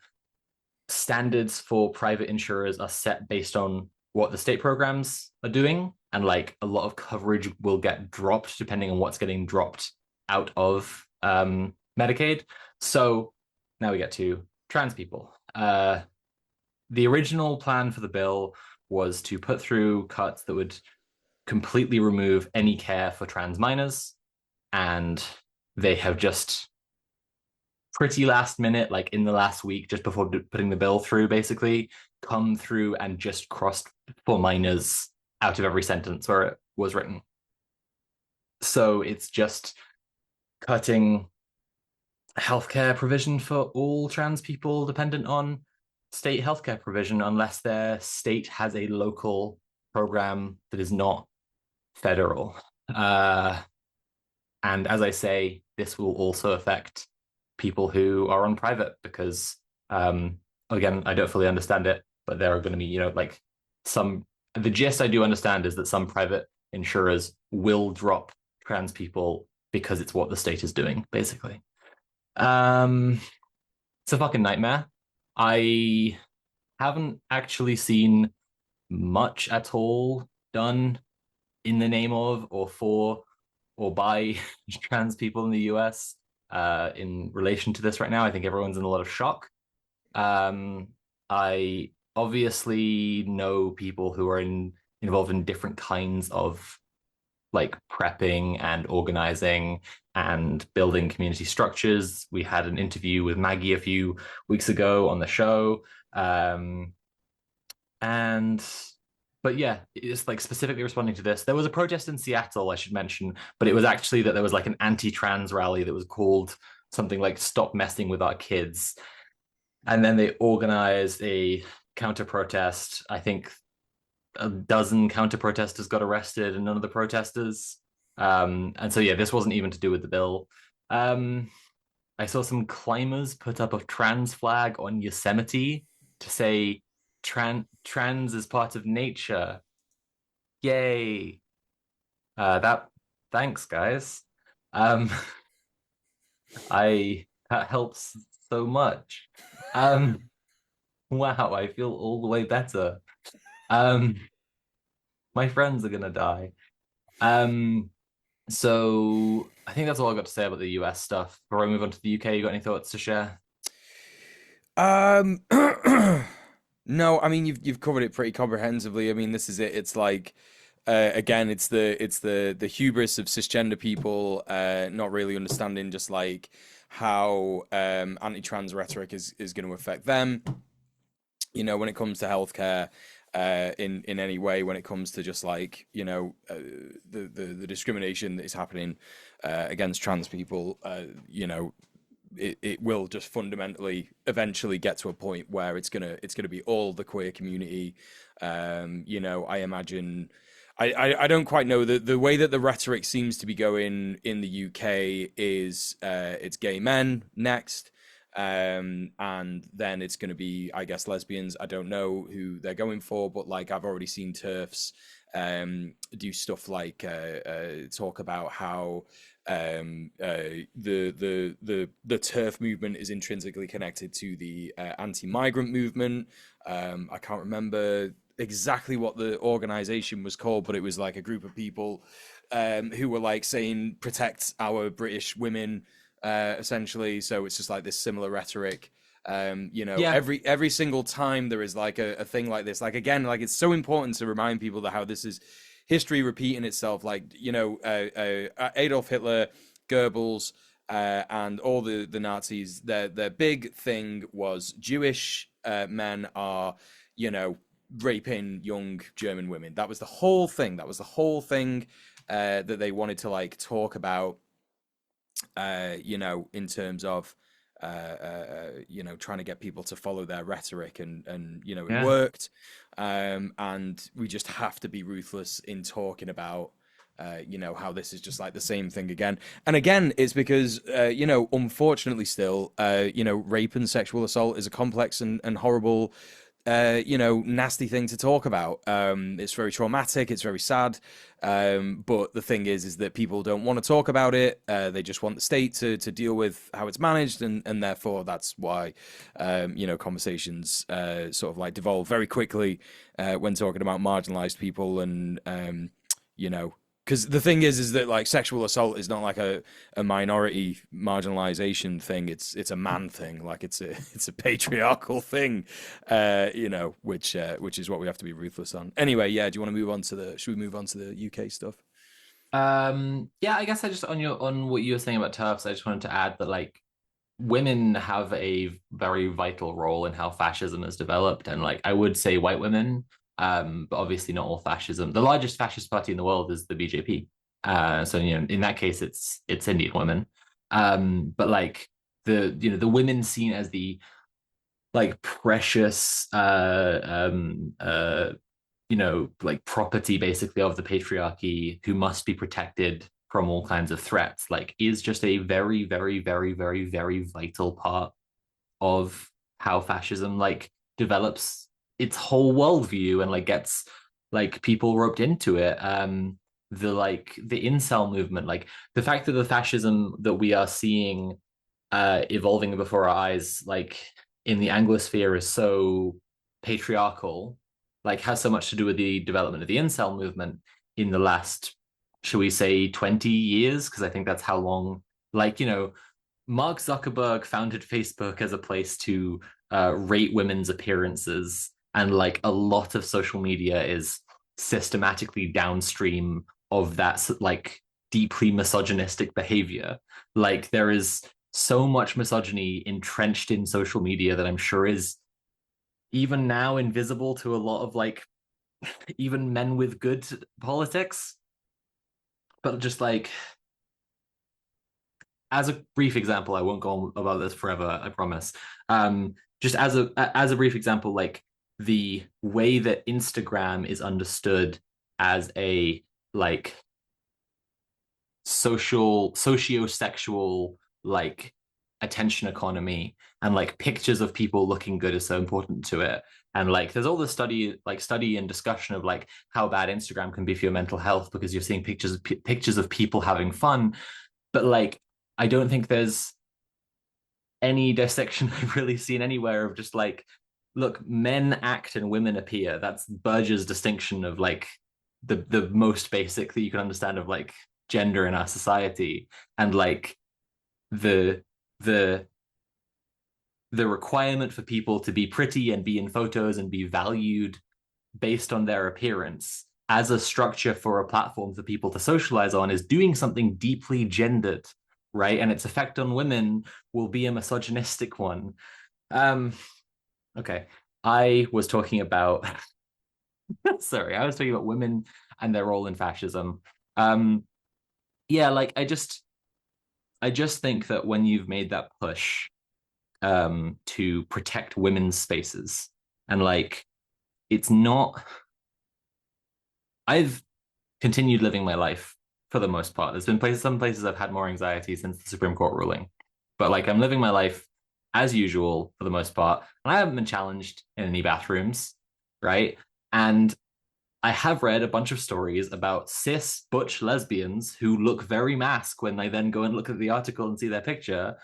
standards for private insurers are set based on what the state programs are doing, and like a lot of coverage will get dropped depending on what's getting dropped out of Medicaid. So now we get to trans people. The original plan for the bill was to put through cuts that would completely remove any care for trans minors, and they have just pretty last minute, like in the last week, just before putting the bill through, basically come through and just crossed for minors out of every sentence where it was written. So it's just cutting healthcare provision for all trans people dependent on state healthcare provision, unless their state has a local program that is not federal. Uh, and as I say, this will also affect people who are on private because, again, I don't fully understand it, but there are going to be, like some, the gist I do understand is that some private insurers will drop trans people because it's what the state is doing, basically. Um, it's a fucking nightmare. I haven't actually seen much at all done in the name of or for or by trans people in the US in relation to this right now. I think everyone's in a lot of shock. Um, I obviously know people who are involved in different kinds of like prepping and organizing and building community structures. We had an interview with Maggie a few weeks ago on the show. And but yeah, it's like specifically responding to this. There was a protest in Seattle, I should mention, but it was actually that there was like an anti-trans rally that was called something like "Stop Messing with Our Kids," and then they organized a counter protest. I think a dozen counter protesters got arrested, and none of the protesters. And so yeah, this wasn't even to do with the bill. Um, I saw some climbers put up a trans flag on Yosemite to say trans is part of nature. Yay. That thanks, guys. Um, I that helps so much. Um, wow, I feel all the way better. Um, my friends are gonna die. Um, so I think that's all I've got to say about the US stuff. Before I move on to the UK, you got any thoughts to share? Um, no, I mean you've covered it pretty comprehensively. I mean, this is it. It's like again, it's the hubris of cisgender people not really understanding just like how anti-trans rhetoric is going to affect them. When it comes to healthcare, in any way, when it comes to just like the discrimination that is happening against trans people, it will just fundamentally eventually get to a point where it's gonna be all the queer community. I imagine I don't quite know the way that the rhetoric seems to be going in the UK is it's gay men next. And then it's going to be, I guess, lesbians. I don't know who they're going for, but like I've already seen TERFs do stuff like talk about how the TERF movement is intrinsically connected to the anti-migrant movement. I can't remember exactly what the organization was called, but it was like a group of people who were like saying protect our British women, essentially. So it's just like this similar rhetoric. Yeah, Every single time there is like a thing like this, like again, like it's so important to remind people that how this is history repeating itself. Like Adolf Hitler, Goebbels, and all the Nazis. Their big thing was Jewish men are raping young German women. That was the whole thing. That was the whole thing that they wanted to like talk about. In terms of trying to get people to follow their rhetoric, and it yeah. worked. And we just have to be ruthless in talking about how this is just like the same thing again and again. It's because unfortunately still, rape and sexual assault is a complex and horrible, nasty thing to talk about. It's very traumatic, it's very sad, but the thing is that people don't want to talk about it. They just want the state to deal with how it's managed, and therefore that's why conversations sort of like devolve very quickly when talking about marginalized people. And because the thing is that like sexual assault is not like a minority marginalization thing. It's a man thing. Like it's a patriarchal thing, which is what we have to be ruthless on. Anyway, yeah. Do you want to move on to should we move on to the UK stuff? Yeah, I guess I just on what you were saying about turfs, I just wanted to add that like women have a very vital role in how fascism has developed, and like I would say white women, but obviously not all fascism. The largest fascist party in the world is the BJP. So in that case, it's Indian women. But like the women seen as the like precious like property basically of the patriarchy who must be protected from all kinds of threats, like is just a very, very, very, very, very vital part of how fascism like develops its whole worldview and like gets like people roped into it. The incel movement, like the fact that the fascism that we are seeing evolving before our eyes, like in the Anglosphere, is so patriarchal, like has so much to do with the development of the incel movement in the last, shall we say, 20 years? Because I think that's how long, like, Mark Zuckerberg founded Facebook as a place to rate women's appearances. And like a lot of social media is systematically downstream of that, like deeply misogynistic behavior. Like there is so much misogyny entrenched in social media that I'm sure is even now invisible to a lot of like even men with good politics. But just like as a brief example, I won't go on about this forever, I promise. Just as a brief example, like the way that Instagram is understood as a like socio-sexual like attention economy, and like pictures of people looking good is so important to it. And like there's all this study and discussion of like how bad Instagram can be for your mental health because you're seeing pictures of people having fun. But like I don't think there's any dissection I've really seen anywhere of just like, look, men act and women appear. That's Berger's distinction of like the most basic that you can understand of like gender in our society. And like the the the requirement for people to be pretty and be in photos and be valued based on their appearance as a structure for a platform for people to socialize on is doing something deeply gendered, right? And its effect on women will be a misogynistic one. Um, okay. I was talking about sorry, I was talking about women and their role in fascism. Um, yeah, like I just think that when you've made that push to protect women's spaces, and like it's not, I've continued living my life for the most part. There's been some places I've had more anxiety since the Supreme Court ruling, but like I'm living my life as usual for the most part, and I haven't been challenged in any bathrooms, right? And I have read a bunch of stories about cis butch lesbians who look very mask when they then go and look at the article and see their picture,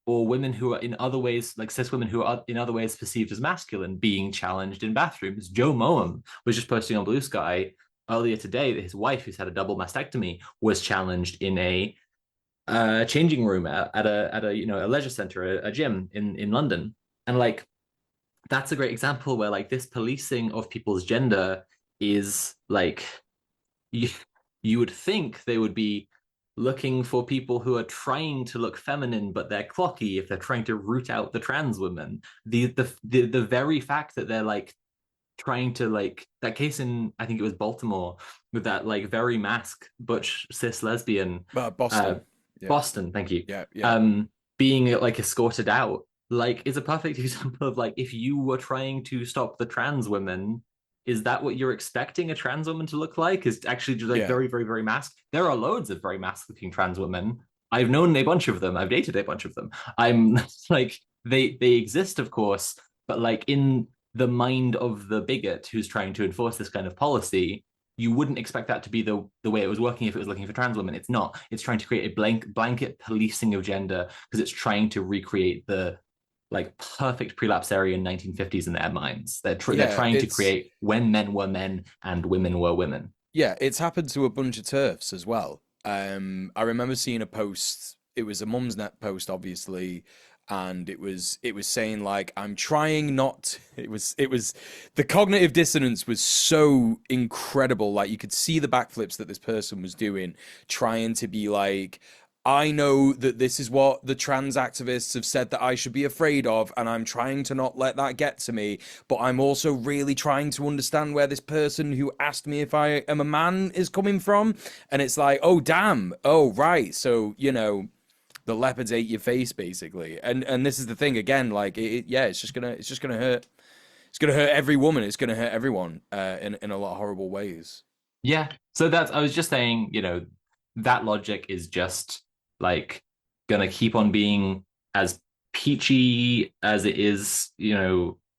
or women who are in other ways, like cis women who are in other ways perceived as masculine, being challenged in bathrooms. Joe Moam was just posting on Blue Sky earlier today that his wife, who's had a double mastectomy, was challenged in a changing room at a leisure center, a gym in London, and like that's a great example where like this policing of people's gender is like you, you would think they would be looking for people who are trying to look feminine but they're clocky if they're trying to root out the trans women. The very fact that they're like trying to like that case in, I think it was Baltimore, with that like very masked butch cis lesbian, uh Boston. Yeah, Boston, thank you, yeah, yeah. um being like escorted out, like is a perfect example of like if you were trying to stop the trans women, is that what you're expecting a trans woman to look like? Is actually just like Yeah. very, very, very masked. There are loads of very masked looking trans women. I've known a bunch of them. I've dated a bunch of them. I'm like they exist, of course, but like in the mind of the bigot who's trying to enforce this kind of policy, you wouldn't expect that to be the way it was working if it was looking for trans women. It's not. It's trying to create a blanket policing of gender because it's trying to recreate the like perfect prelapse area in 1950s in their minds. They're Yeah, trying to it's create when men were men and women were women. yeah, it's happened to a bunch of turfs as well. I remember seeing a post. It was a Mumsnet post, obviously, and it was saying like, "I'm trying not." It was the cognitive dissonance was so incredible. Like you could see the backflips that this person was doing, trying to be like, I know that this is what the trans activists have said that I should be afraid of, and I'm trying to not let that get to me. But I'm also really trying to understand where this person who asked me if I am a man is coming from. And it's like, oh, damn. Oh, right. So, the leopards ate your face, basically. And this is the thing again, like, yeah, it's just gonna hurt. It's gonna hurt every woman. It's gonna hurt everyone in a lot of horrible ways. Yeah. So that's I was just saying, that logic is just like gonna keep on being as peachy as it is,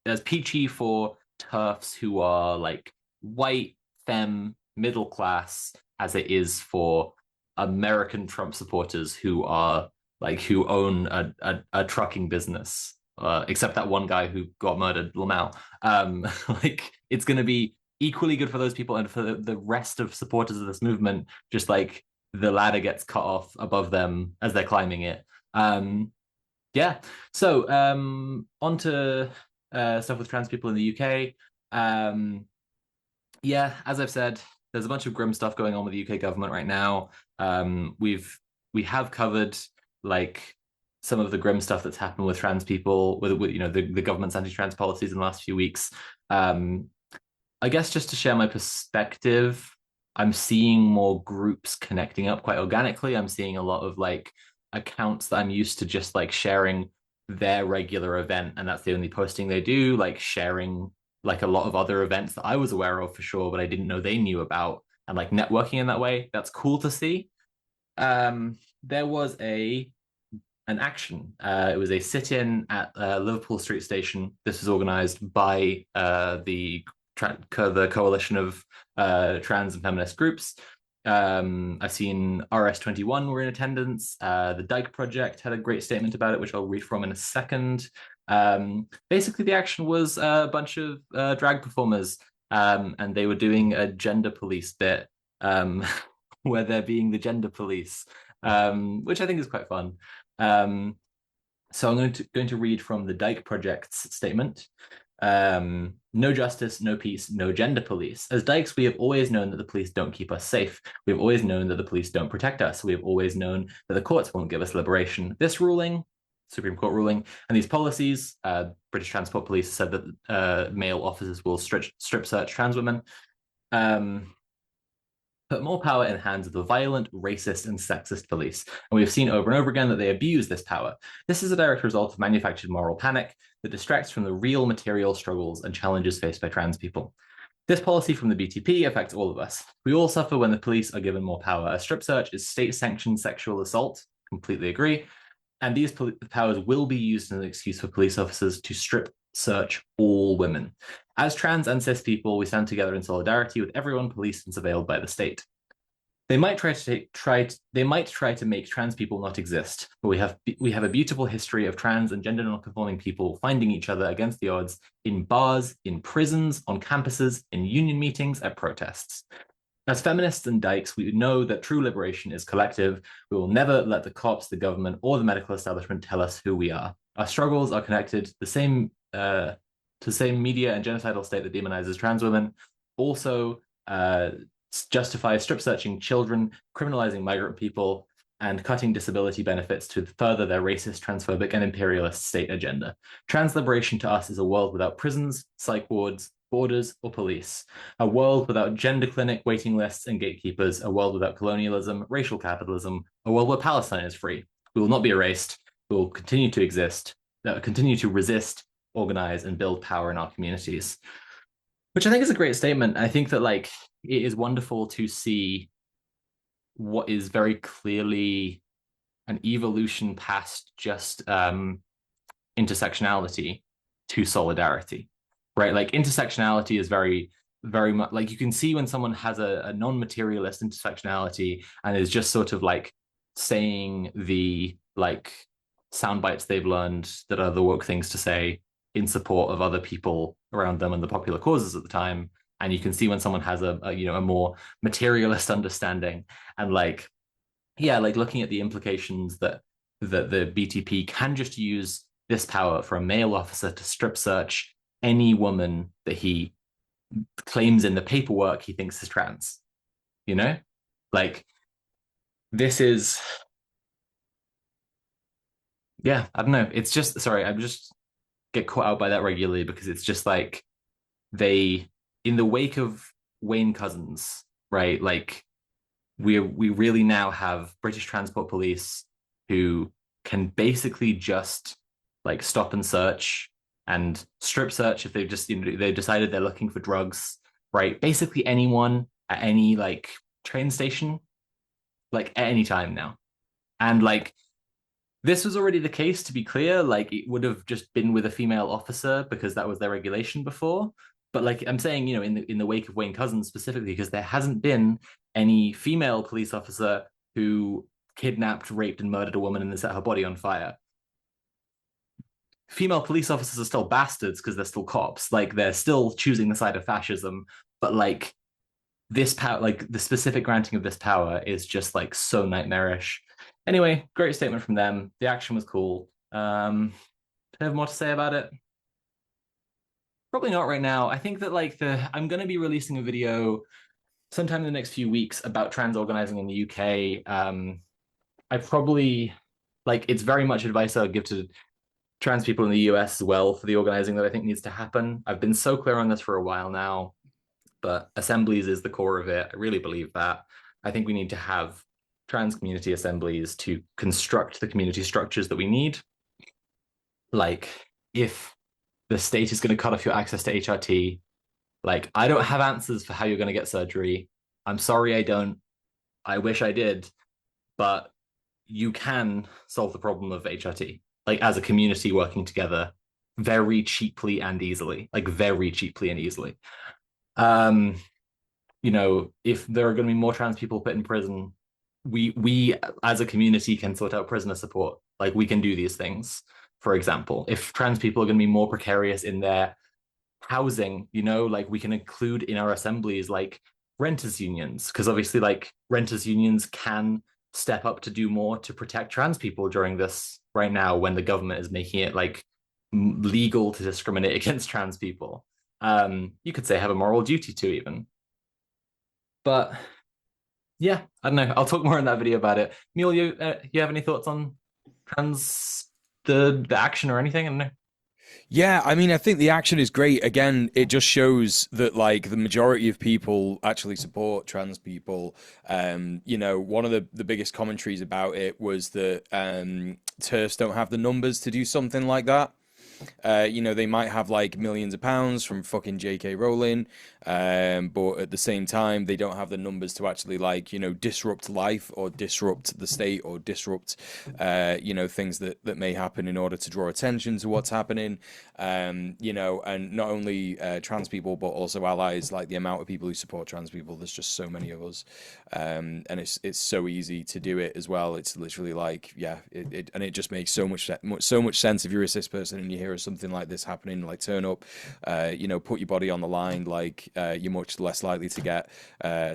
as peachy for TERFs who are like white, femme, middle class as it is for American Trump supporters who own a trucking business. Except that one guy who got murdered, Lamau. Like it's gonna be equally good for those people and for the rest of supporters of this movement, just like the ladder gets cut off above them as they're climbing it. Yeah. So on to stuff with trans people in the UK. Yeah, as I've said, there's a bunch of grim stuff going on with the UK government right now. We have covered like some of the grim stuff that's happened with trans people, with the government's anti-trans policies in the last few weeks. Um, I guess just to share my perspective, I'm seeing more groups connecting up quite organically. I'm seeing a lot of like accounts that I'm used to just like sharing their regular event, and that's the only posting they do, like sharing like a lot of other events that I was aware of for sure, but I didn't know they knew about, and like networking in that way. That's cool to see. There was an action. It was a sit-in at Liverpool Street Station. This was organised by the coalition of trans and feminist groups. I've seen RS21 were in attendance. The Dyke Project had a great statement about it, which I'll read from in a second. Basically, the action was a bunch of drag performers, and they were doing a gender police bit where they're being the gender police, which I think is quite fun. So I'm going to read from the Dyke Project's statement. No justice, no peace, no gender police. As Dykes, we have always known that the police don't keep us safe. We have always known that the police don't protect us. We have always known that the courts won't give us liberation. This ruling, Supreme Court ruling, and these policies, British Transport Police said that male officers will strip search trans women. Put more power in the hands of the violent, racist, and sexist police. And we have seen over and over again that they abuse this power. This is a direct result of manufactured moral panic that distracts from the real material struggles and challenges faced by trans people. This policy from the BTP affects all of us. We all suffer when the police are given more power. A strip search is state-sanctioned sexual assault. Completely agree. And these powers will be used as an excuse for police officers to strip search all women. As trans and cis people, we stand together in solidarity with everyone policed and surveilled by the state. They might try to make trans people not exist, but we have a beautiful history of trans and gender non-conforming people finding each other against the odds in bars, in prisons, on campuses, in union meetings, at protests. As feminists and dykes, we know that true liberation is collective. We will never let the cops, the government, or the medical establishment tell us who we are. Our struggles are connected to the same media and genocidal state that demonizes trans women. Also, justifies strip searching children, criminalizing migrant people, and cutting disability benefits to further their racist, transphobic, and imperialist state agenda. Trans liberation to us is a world without prisons, psych wards, borders, or police. A world without gender clinic waiting lists and gatekeepers. A world without colonialism, racial capitalism. A world where Palestine is free. We will not be erased. We will continue to exist, continue to resist, organize, and build power in our communities. Which I think is a great statement. I think that like it is wonderful to see what is very clearly an evolution past just intersectionality to solidarity, right? Like intersectionality is very much like you can see when someone has a non-materialist intersectionality and is just sort of like saying the like sound bites they've learned that are the woke things to say in support of other people around them and the popular causes at the time. And you can see when someone has a more materialist understanding and like yeah, like looking at the implications that the BTP can just use this power for a male officer to strip search any woman that he claims in the paperwork he thinks is trans, you know? Like this is yeah, I don't know. It's just sorry, I just get caught out by that regularly because it's just like they in the wake of Wayne Couzens, right? Like we really now have British Transport Police who can basically just like stop and search and strip search if they've just they've decided they're looking for drugs, right? Basically anyone at any like train station, like at any time now. And like this was already the case, to be clear. Like it would have just been with a female officer because that was their regulation before. But like I'm saying, in the wake of Wayne Couzens specifically, because there hasn't been any female police officer who kidnapped, raped, and murdered a woman and then set her body on fire. Female police officers are still bastards because they're still cops. Like they're still choosing the side of fascism, but like this power, like the specific granting of this power is just like so nightmarish. Anyway, great statement from them. The action was cool. Do I have more to say about it? Probably not right now. I think that like the I'm gonna be releasing a video sometime in the next few weeks about trans organizing in the UK. I probably like it's very much advice I would give to trans people in the US as well for the organizing that I think needs to happen. I've been so clear on this for a while now, but assemblies is the core of it. I really believe that. I think we need to have trans community assemblies to construct the community structures that we need. Like, if the state is going to cut off your access to HRT, like, I don't have answers for how you're going to get surgery. I'm sorry, I don't. I wish I did, but you can solve the problem of HRT, like, as a community working together very cheaply and easily, like, very cheaply and easily. Um, if there are going to be more trans people put in prison, we as a community can sort out prisoner support. Like we can do these things. For example, if trans people are going to be more precarious in their housing, like we can include in our assemblies like renters unions, because obviously like renters unions can step up to do more to protect trans people during this right now when the government is making it like legal to discriminate against trans people. You could say have a moral duty to even. But yeah, I don't know. I'll talk more in that video about it. Mule, you have any thoughts on trans the action or anything? I don't know. Yeah, I mean, I think the action is great. Again, it just shows that like the majority of people actually support trans people. One of the biggest commentaries about it was that TERFs don't have the numbers to do something like that. They might have like millions of pounds from fucking J.K. Rowling, but at the same time, they don't have the numbers to actually like, disrupt life or disrupt the state or disrupt, things that may happen in order to draw attention to what's happening. And not only trans people, but also allies, like the amount of people who support trans people. There's just so many of us. And it's so easy to do it as well. It's literally like, yeah, and it just makes so much sense if you're a cis person and you hear of something like this happening, like turn up, put your body on the line, like you're much less likely to get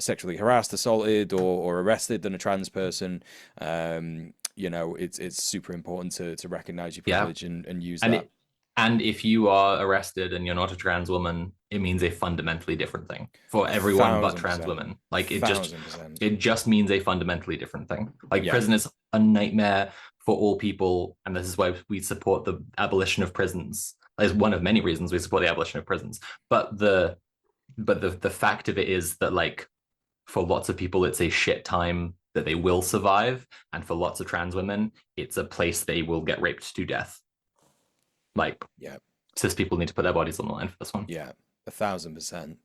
sexually harassed, assaulted, or arrested than a trans person. It's super important to recognize your Yeah, privilege and use and that. it, and if you are arrested and you're not a trans woman, it means a fundamentally different thing for everyone but Thousand trans percent. women. Like Thousand percent. it just means a fundamentally different thing. Like Yeah. prison is a nightmare for all people, and this is why we support the abolition of prisons. It's one of many reasons we support the abolition of prisons. But the fact of it is that like for lots of people it's a shit time that they will survive, and for lots of trans women it's a place they will get raped to death. Like Yeah. cis people need to put their bodies on the line for this one. Yeah. 1,000%.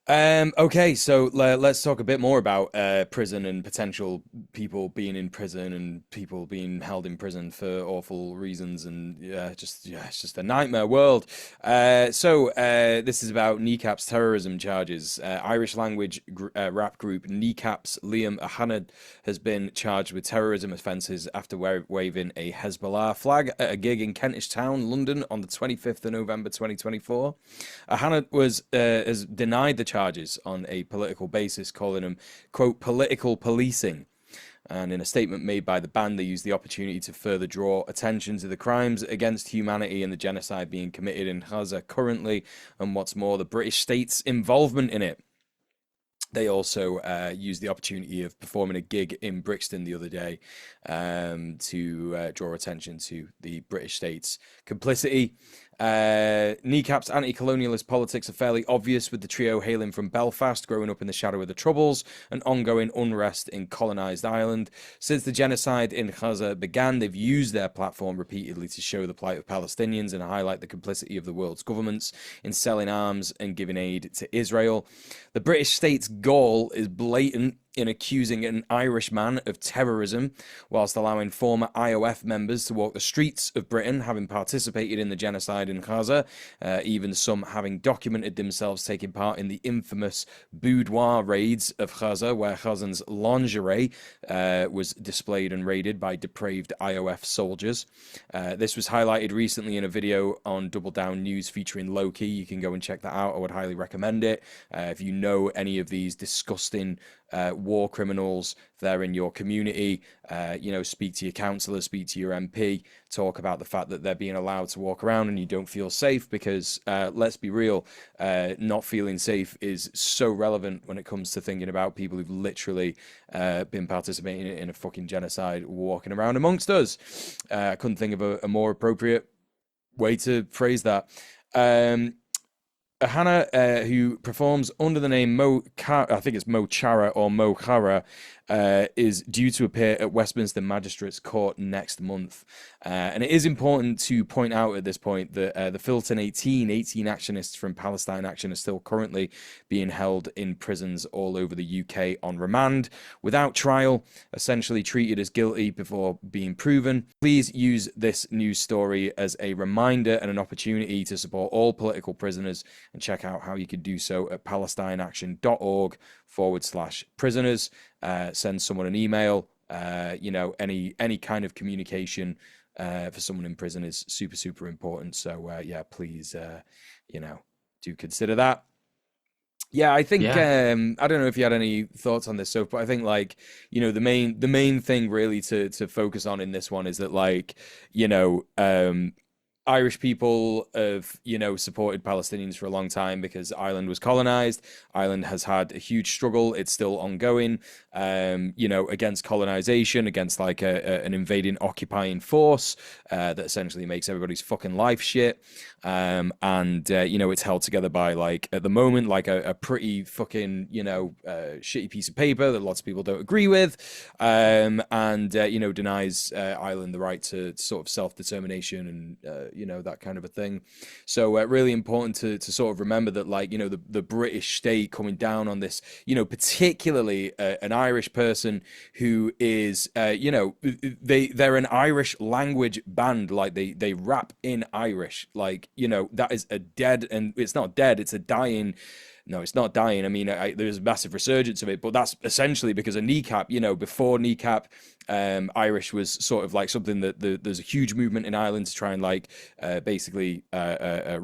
Okay, so let's talk a bit more about prison and potential people being in prison and people being held in prison for awful reasons, and it's just a nightmare world. This is about Kneecap's terrorism charges. Irish language rap group Kneecap's Liam Ahanad has been charged with terrorism offences after waving a Hezbollah flag at a gig in Kentish Town, London, on the 25th of November 2024. Ahanad has denied the charges on a political basis, calling them, quote, political policing. And in a statement made by the band, they used the opportunity to further draw attention to the crimes against humanity and the genocide being committed in Gaza currently, and what's more, the British state's involvement in it. They also used the opportunity of performing a gig in Brixton the other day to draw attention to the British state's complicity. Kneecap's anti-colonialist politics are fairly obvious, with the trio hailing from Belfast, growing up in the shadow of the Troubles, and ongoing unrest in colonised Ireland. Since the genocide in Gaza began, they've used their platform repeatedly to show the plight of Palestinians and highlight the complicity of the world's governments in selling arms and giving aid to Israel. The British state's goal is blatant in accusing an Irishman of terrorism, whilst allowing former IOF members to walk the streets of Britain, having participated in the genocide in Gaza, even some having documented themselves taking part in the infamous boudoir raids of Gaza, where Gazans' lingerie was displayed and raided by depraved IOF soldiers. This was highlighted recently in a video on Double Down News featuring Loki. You can go and check that out. I would highly recommend it. If you know any of these disgusting war criminals there in your community, speak to your councillor, speak to your MP, talk about the fact that they're being allowed to walk around and you don't feel safe, because let's be real, not feeling safe is so relevant when it comes to thinking about people who've literally been participating in a fucking genocide walking around amongst us. I couldn't think of a more appropriate way to phrase that. Ahana, who performs under the name I think it's Mo Chara or Mo Chara, is due to appear at Westminster Magistrates Court next month. And it is important to point out at this point that the Filton 18 actionists from Palestine Action are still currently being held in prisons all over the UK on remand, without trial, essentially treated as guilty before being proven. Please use this news story as a reminder and an opportunity to support all political prisoners, and check out how you can do so at palestineaction.org/prisoners. Send someone an email. Any kind of communication for someone in prison is super, super important. So please, do consider that. Yeah, I think I don't know if you had any thoughts on this, so but I think the main thing really to focus on in this one is that Irish people have, supported Palestinians for a long time because Ireland was colonized. Ireland has had a huge struggle. It's still ongoing, against colonization, against an invading, occupying force that essentially makes everybody's fucking life shit. It's held together by at the moment, a pretty fucking, shitty piece of paper that lots of people don't agree with, denies Ireland the right to sort of self-determination and, that kind of a thing. So really important to sort of remember that, the British state coming down on this, particularly an Irish person who is, they're an Irish language band, they rap in Irish, that is a dead, and it's not dead, it's a dying. No, it's not dying. I mean, there's a massive resurgence of it, but that's essentially because of Kneecap. Before Kneecap, Irish was sort of something that there's a huge movement in Ireland to try and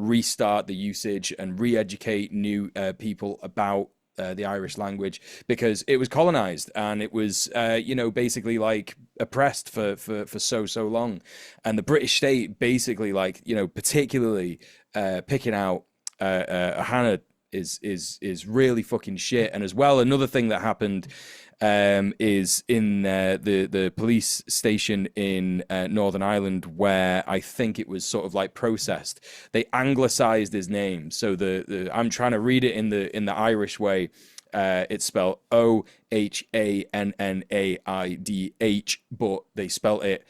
restart the usage and re-educate new people about the Irish language, because it was colonized and it was, basically oppressed for so long. And the British state basically particularly picking out Hannah is really fucking shit. And as well, another thing that happened is in the police station in Northern Ireland, where I think it was sort of processed. They anglicized his name, so the I'm trying to read it in the Irish way. It's spelled OHANNAIDH, but they spelt it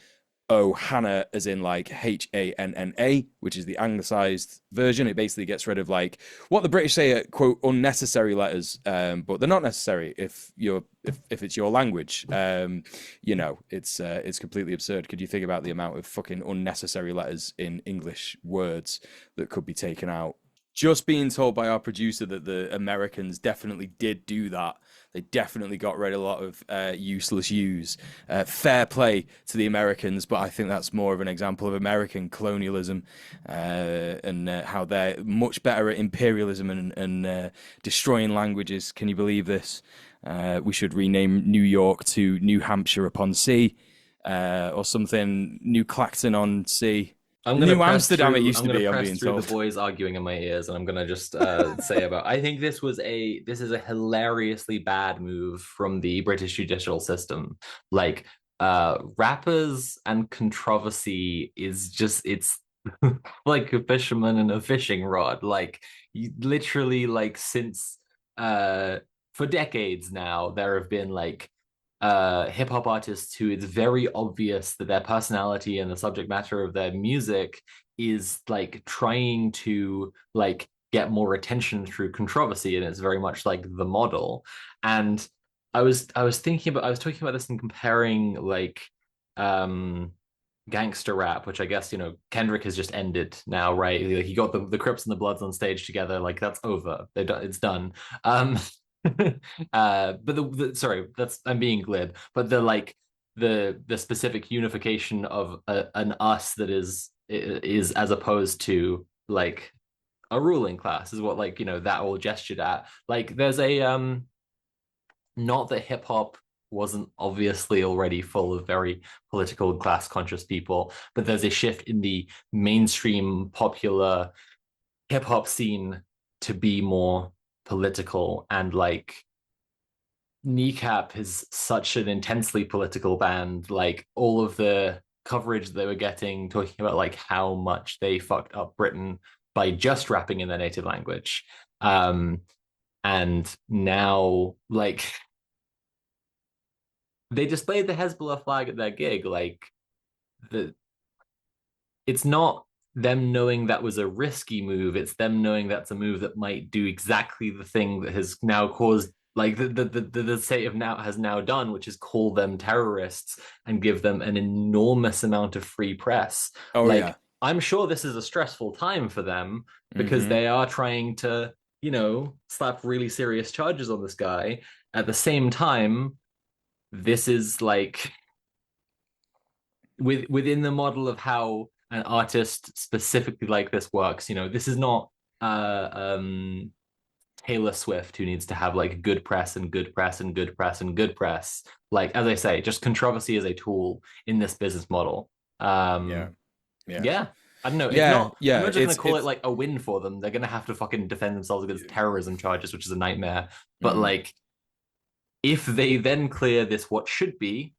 Ohana, as in like Hanna, which is the anglicized version. It basically gets rid of like what the British say are quote unnecessary letters, but they're not necessary if it's your language. It's completely absurd. Could you think about the amount of fucking unnecessary letters in English words that could be taken out? Just being told by our producer that the Americans definitely did do that. They definitely got rid of a lot of useless U's. Fair play to the Americans, but I think that's more of an example of American colonialism and how they're much better at imperialism and destroying languages. Can you believe this? We should rename New York to New Hampshire upon Sea or something, New Clacton on Sea. New Amsterdam, it used I'm to gonna be, I'm press being through the told. boys arguing in my ears, and I'm gonna just say about. I think this is a hilariously bad move from the British judicial system. Like, rappers and controversy is just it's like a fisherman and a fishing rod. Like, you literally like since for decades now, there have been like hip hop artists who it's very obvious that their personality and the subject matter of their music is like trying to like get more attention through controversy, and it's very much like the model. And I was talking about this and comparing like um gangster rap, which I guess, Kendrick has just ended now, right? Like, he got the Crips and the Bloods on stage together, like that's over. It's done. Um but sorry, that's I'm being glib, but the like the specific unification of an us that is as opposed to like a ruling class is what, like, that all gestured at. Like, there's a not that hip hop wasn't obviously already full of very political and class conscious people, but there's a shift in the mainstream popular hip hop scene to be more political. And like, Kneecap is such an intensely political band. Like, all of the coverage they were getting talking about like how much they fucked up Britain by just rapping in their native language. Um, and now, like, they displayed the Hezbollah flag at their gig. Like, the it's not them knowing that was a risky move. It's them knowing that's a move that might do exactly the thing that has now caused, like, the state of now has now done, which is call them terrorists and give them an enormous amount of free press. Oh, yeah. Like, I'm sure this is a stressful time for them because Hmm. they are trying to, slap really serious charges on this guy. At the same time, this is like within the model of how an artist specifically like this works. This is not uh um Taylor Swift, who needs to have like good press and good press and good press and good press. Like, as I say, just controversy is a tool in this business model. Yeah. Yeah. Yeah, I don't know. It's Yeah. not. I'm Yeah. not just gonna call it It's like a win for them. They're gonna have to fucking defend themselves against terrorism charges, which is a nightmare. But mhm. like, if they then clear this, what should be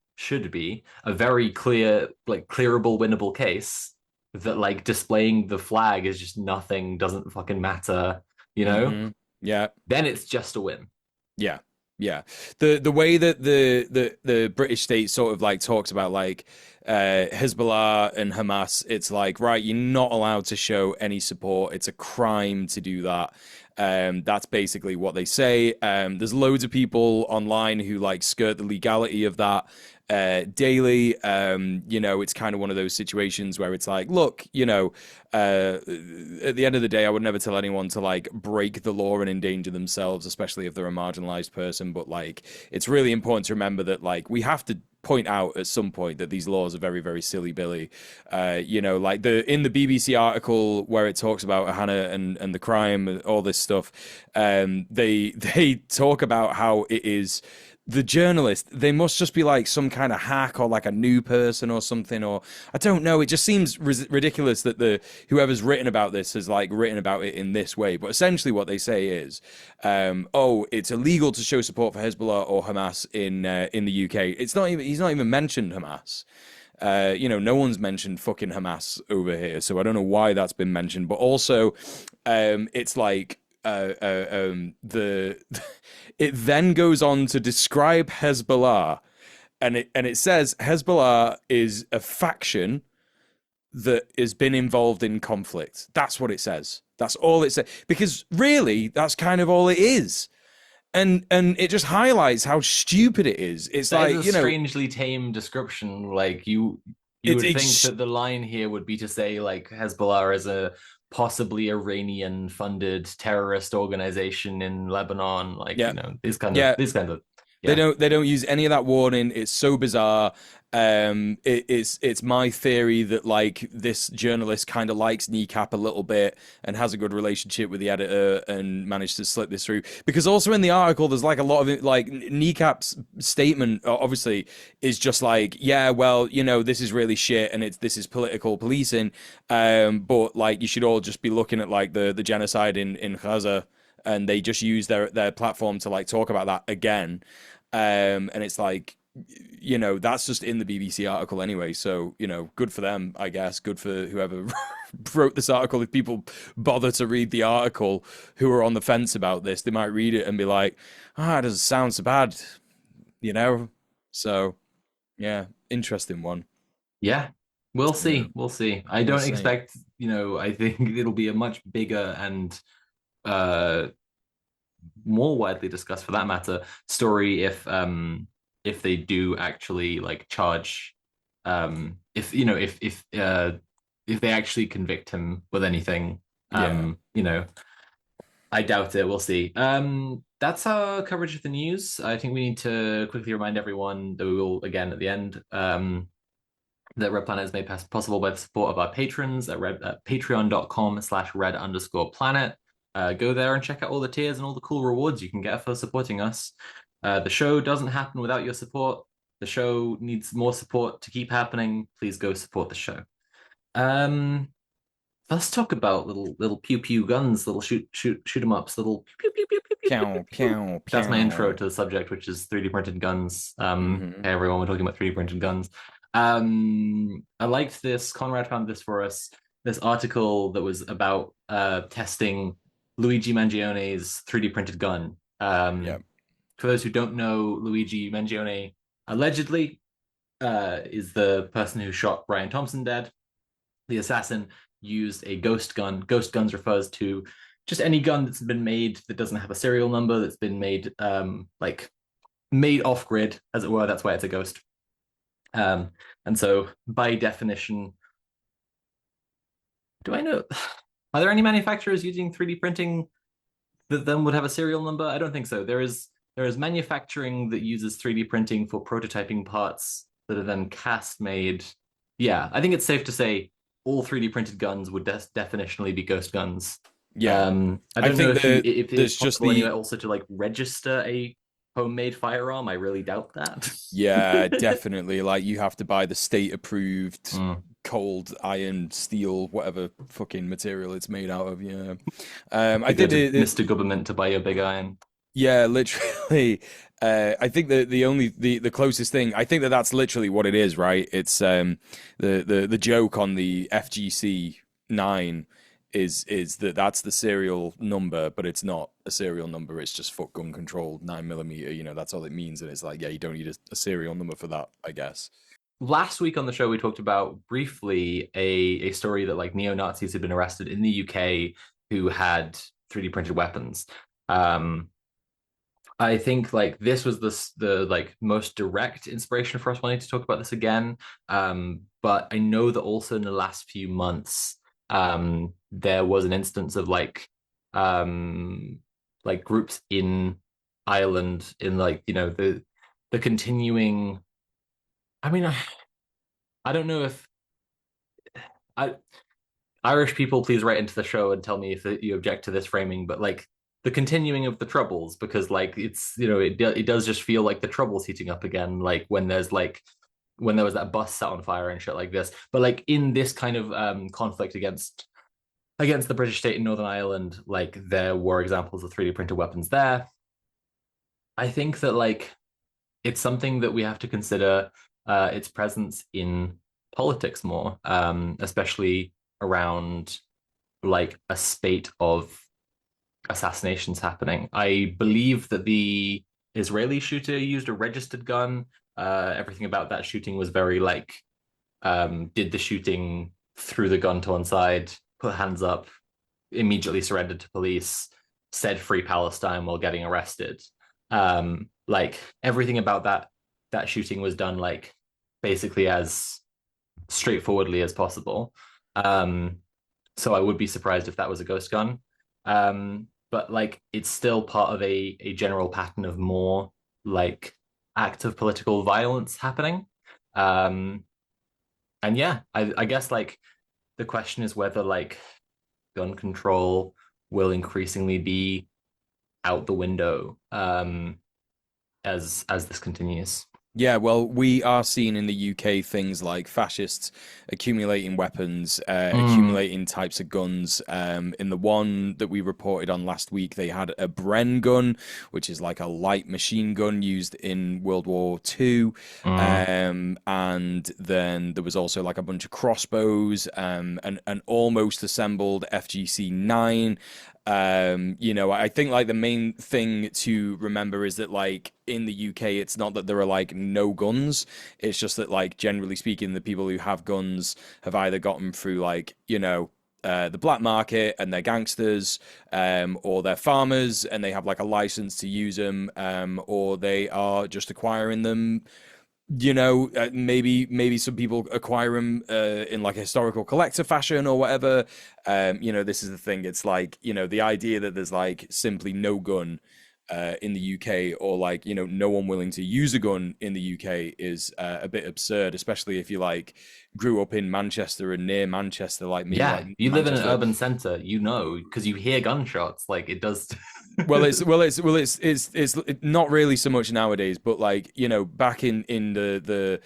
a very clear, like, clearable, winnable case, that like displaying the flag is just nothing, doesn't fucking matter, Yeah. then it's just a win. Yeah, yeah. The way that the British state sort of like talks about like Hezbollah and Hamas, it's like, right, you're not allowed to show any support. It's a crime to do that. That's basically what they say. There's loads of people online who like skirt the legality of that daily. It's kind of one of those situations where it's like, look, at the end of the day, I would never tell anyone to like break the law and endanger themselves, especially if they're a marginalized person. But like, it's really important to remember that like we have to point out at some point that these laws are very, very silly, Billy. Like in the BBC article where it talks about Hannah and the crime and all this stuff, they talk about how it is the journalist, they must just be like some kind of hack or like a new person or something, or I don't know. It just seems ridiculous that the whoever's written about this has like written about it in this way. But essentially, what they say is, it's illegal to show support for Hezbollah or Hamas in the UK. It's not even he's not even mentioned Hamas. No one's mentioned fucking Hamas over here, so I don't know why that's been mentioned. But also, it's like the it then goes on to describe Hezbollah and it says Hezbollah is a faction that has been involved in conflict. That's what it says. That's all it says. Because really, that's kind of all it is. And it just highlights how stupid it is. It's That is like, a strangely tame description. Like you would think it's that the line here would be to say like Hezbollah is a possibly Iranian funded terrorist organization in Lebanon, like yeah, yeah. these kinds of They yeah. don't use any of that warning. It's so bizarre. It's my theory that like this journalist kind of likes Kneecap a little bit and has a good relationship with the editor and managed to slip this through. Because also in the article, there's like a lot of it, like Kneecap's statement obviously is just like, yeah, well, this is really shit and this is political policing. But like you should all just be looking at like the genocide in Gaza, and they just use their platform to like talk about that again. And it's like, that's just in the BBC article anyway. So, good for them, I guess. Good for whoever wrote this article. If people bother to read the article who are on the fence about this, they might read it and be like, it doesn't sound so bad, you know? So, yeah, interesting one. Yeah. We'll Yeah, see. We'll see. I we'll don't see. expect, I think it'll be a much bigger and uh more widely discussed for that matter story if they do actually like charge if they actually convict him with anything. Yeah. I doubt it. We'll see. That's our coverage of the news. I think we need to quickly remind everyone that we will again at the end that Red Planet is made possible by the support of our patrons at patreon.com/red_planet. Go there and check out all the tiers and all the cool rewards you can get for supporting us. The show doesn't happen without your support. The show needs more support to keep happening. Please go support the show. Um, let's talk about little pew pew guns, little shoot 'em ups, little pew pew pew pew pew pew pew Pew, pew. pew, That's my intro pew. to the subject, which is 3D printed guns. Hmm. Hey everyone, we're talking about 3D printed guns. I liked this. Conrad found this for us. This article that was about testing Luigi Mangione's 3D printed gun. Yeah. For those who don't know, Luigi Mangione allegedly is the person who shot Brian Thompson dead. The assassin used a ghost gun. Ghost guns refers to just any gun that's been made that doesn't have a serial number, that's been made like made off grid, as it were. That's why it's a ghost. Um, and so, by definition, do I know? Are there any manufacturers using 3D printing that then would have a serial number? I don't think so. There is manufacturing that uses 3D printing for prototyping parts that are then cast made. Yeah, I think it's safe to say all 3D printed guns would definitionally be ghost guns. Yeah. I I don't know think that if it is there's just possible anywhere the also to like register a homemade firearm. I really doubt that. Yeah, definitely. Like you have to buy the state approved Mm. cold iron, steel, whatever fucking material it's made out of. Yeah. I To go think to Mr. Government to buy your big iron. yeah, literally. I think the only the closest thing I think that's literally what it is, right? It's the joke on the FGC 9 is that that's the serial number, but it's not a serial number. It's just foot gun controlled 9 millimeter. That's all it means, and it's like yeah, you don't need a serial number for that, I guess. Last week on the show, we talked about briefly a story that like neo-Nazis had been arrested in the UK who had 3D printed weapons. Um, I think like this was the like most direct inspiration for us wanting to talk about this again. But I know that also in the last few months, there was an instance of like groups in Ireland in like the continuing. I mean, I don't know if I Irish people, please write into the show and tell me if you object to this framing, but like the continuing of the troubles, because like it's it does just feel like the troubles heating up again, like when there was that bus set on fire and shit like this. But like in this kind of conflict against the British state in Northern Ireland, like there were examples of 3D printed weapons there. I think that like it's something that we have to consider its presence in politics more, especially around like a spate of assassinations happening. I believe that the Israeli shooter used a registered gun. Everything about that shooting was very like did the shooting, threw the gun to one side, put hands up, immediately surrendered to police, said free Palestine while getting arrested. Like everything about that shooting was done like basically as straightforwardly as possible. Um, so I would be surprised if that was a ghost gun. But like it's still part of a general pattern of more like active political violence happening. Um, and yeah, I guess like the question is whether like gun control will increasingly be out the window as this continues. Yeah, well, we are seeing in the UK things like fascists accumulating weapons, Mm, accumulating types of guns. In the one that we reported on last week, they had a Bren gun, which is like a light machine gun used in World War II. mm. And then there was also like a bunch of crossbows, and an almost assembled FGC 9. I think like the main thing to remember is that like in the UK, it's not that there are like no guns. It's just that like generally speaking, the people who have guns have either gotten through like, the black market and they're gangsters, or they're farmers and they have like a license to use them, or they are just acquiring them, maybe some people acquire them in like a historical collector fashion or whatever. This is the thing. It's like, the idea that there's like simply no gun in the UK, or like, no one willing to use a gun in the UK is a bit absurd, especially if you like grew up in Manchester and near Manchester like me, like Yeah, you live in an Manchester. urban center, you know, because you hear gunshots. Like it does. It's not really so much nowadays, but like back in the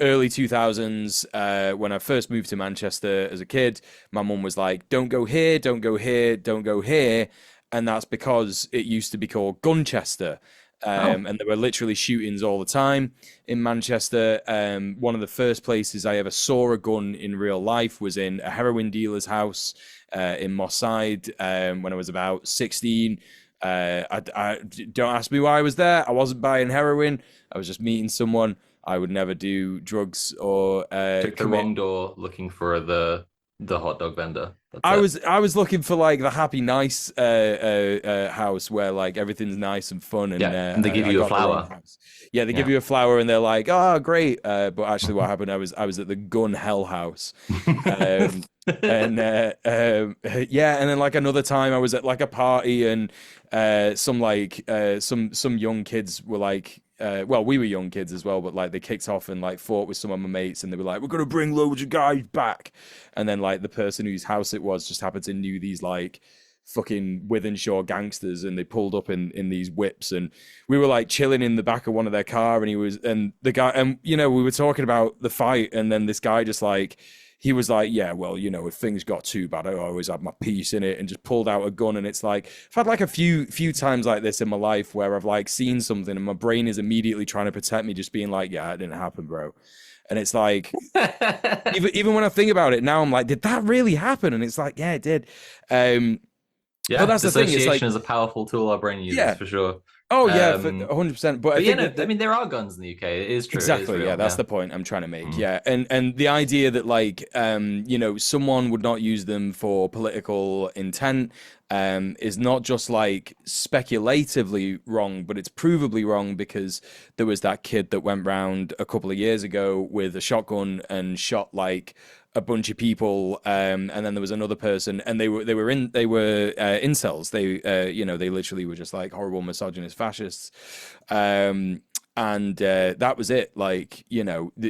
early 2000s, when I first moved to Manchester as a kid, my mum was like, "Don't go here, don't go here, don't go here," and that's because it used to be called Gunchester. Oh, And there were literally shootings all the time in Manchester. One of the first places I ever saw a gun in real life was in a heroin dealer's house in Moss Side when I was about 16. Don't ask me why I was there. I wasn't buying heroin. I was just meeting someone. I would never do drugs or took the commit. wrong door looking for the hot dog vendor. That's I it. was I was looking for like the happy nice house where like everything's nice and fun, and Yeah, and they give I you a got the wrong flower. house. Yeah, they give Yeah. you a flower and they're like, "Oh, great," but actually, what happened? I was at the gun hell house, um, and yeah, and then like another time I was at like a party, and some young kids were like. Well, we were young kids as well, but like they kicked off and like fought with some of my mates, and they were like, "We're gonna bring loads of guys back," and then like the person whose house it was just happened to knew these like fucking Withenshaw gangsters, and they pulled up in these whips, and we were like chilling in the back of one of their car, and the guy, and we were talking about the fight, and then this guy just like he was like, "Yeah, well, if things got too bad, I always have my piece in it," and just pulled out a gun. And it's like I've had like a few times like this in my life where I've like seen something and my brain is immediately trying to protect me, just being like, "Yeah, it didn't happen, bro." And it's like, even when I think about it now, I'm like, did that really happen? And it's like, yeah, it did. Um, but Yeah, that's the thing. It's dissociation like, is a powerful tool our brain uses yeah, for sure. oh yeah, for Um, 100%. But I but yeah, think no, that, I that mean there are guns in the UK. It is true. It is exactly, yeah, real. that's Yeah. the point I'm trying to make. Mm. Yeah, and the idea that like, someone would not use them for political intent, is not just like speculatively wrong, but it's provably wrong, because there was that kid that went round a couple of years ago with a shotgun and shot like a bunch of people, and then there was another person, and they were incels. They literally were just like horrible misogynist fascists, and that was it. Like,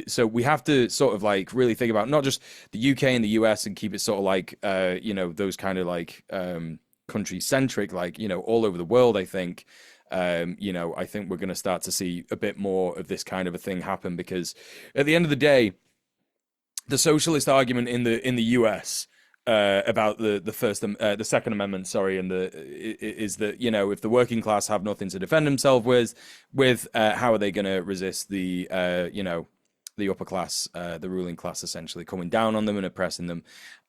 so we have to sort of like really think about not just the UK and the US and keep it sort of like those kind of like country centric, like all over the world. I think. I think we're going to start to see a bit more of this kind of a thing happen, because at the end of the day, the socialist argument in the US about the Second Amendment, sorry, and is that if the working class have nothing to defend themselves with, how are they going to resist the upper class, the ruling class, essentially coming down on them and oppressing them,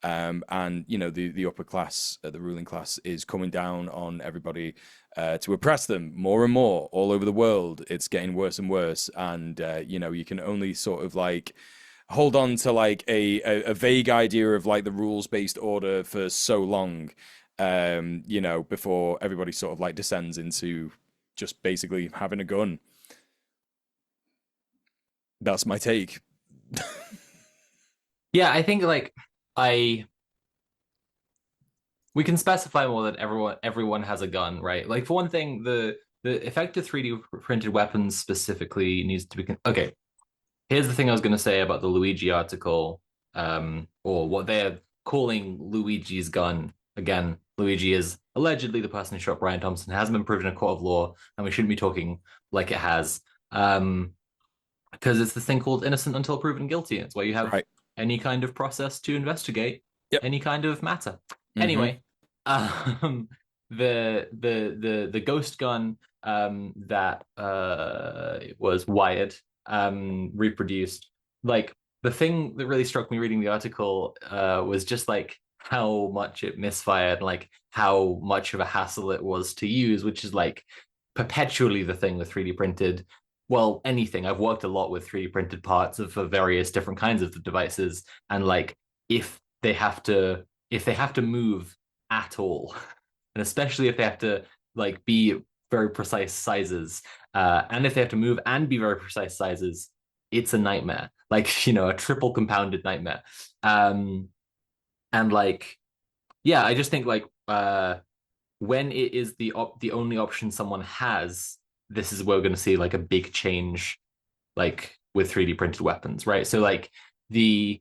and the upper class, the ruling class, is coming down on everybody to oppress them more and more all over the world. It's getting worse and worse, and you can only sort of like hold on to like a vague idea of like the rules based order for so long, before everybody sort of like descends into just basically having a gun. That's my take. Yeah, I think like I we can specify more that everyone has a gun, right? Like for one thing, the effective 3D printed weapons specifically needs to be okay. Here's the thing I was going to say about the Luigi article, or what they're calling Luigi's gun. Again, Luigi is allegedly the person who shot Brian Thompson. It hasn't been proven in a court of law, and we shouldn't be talking like it has. Because it's this thing called innocent until proven guilty. It's where you have Right. any kind of process to investigate Yep. any kind of matter. Mm-hmm. Anyway, um, the ghost gun that was wired reproduced. Like the thing that really struck me reading the article was just like how much it misfired, like how much of a hassle it was to use, which is like perpetually the thing with 3D printed. Well, anything. I've worked a lot with 3D printed parts of various different kinds of devices, and like if if they have to move at all, and especially if they have to like be very precise sizes, and if they have to move and be very precise sizes, it's a nightmare. Like a triple compounded nightmare. And like yeah, I just think like when it is the only option someone has, this is where we're going to see like a big change, like with 3D printed weapons, right? So like the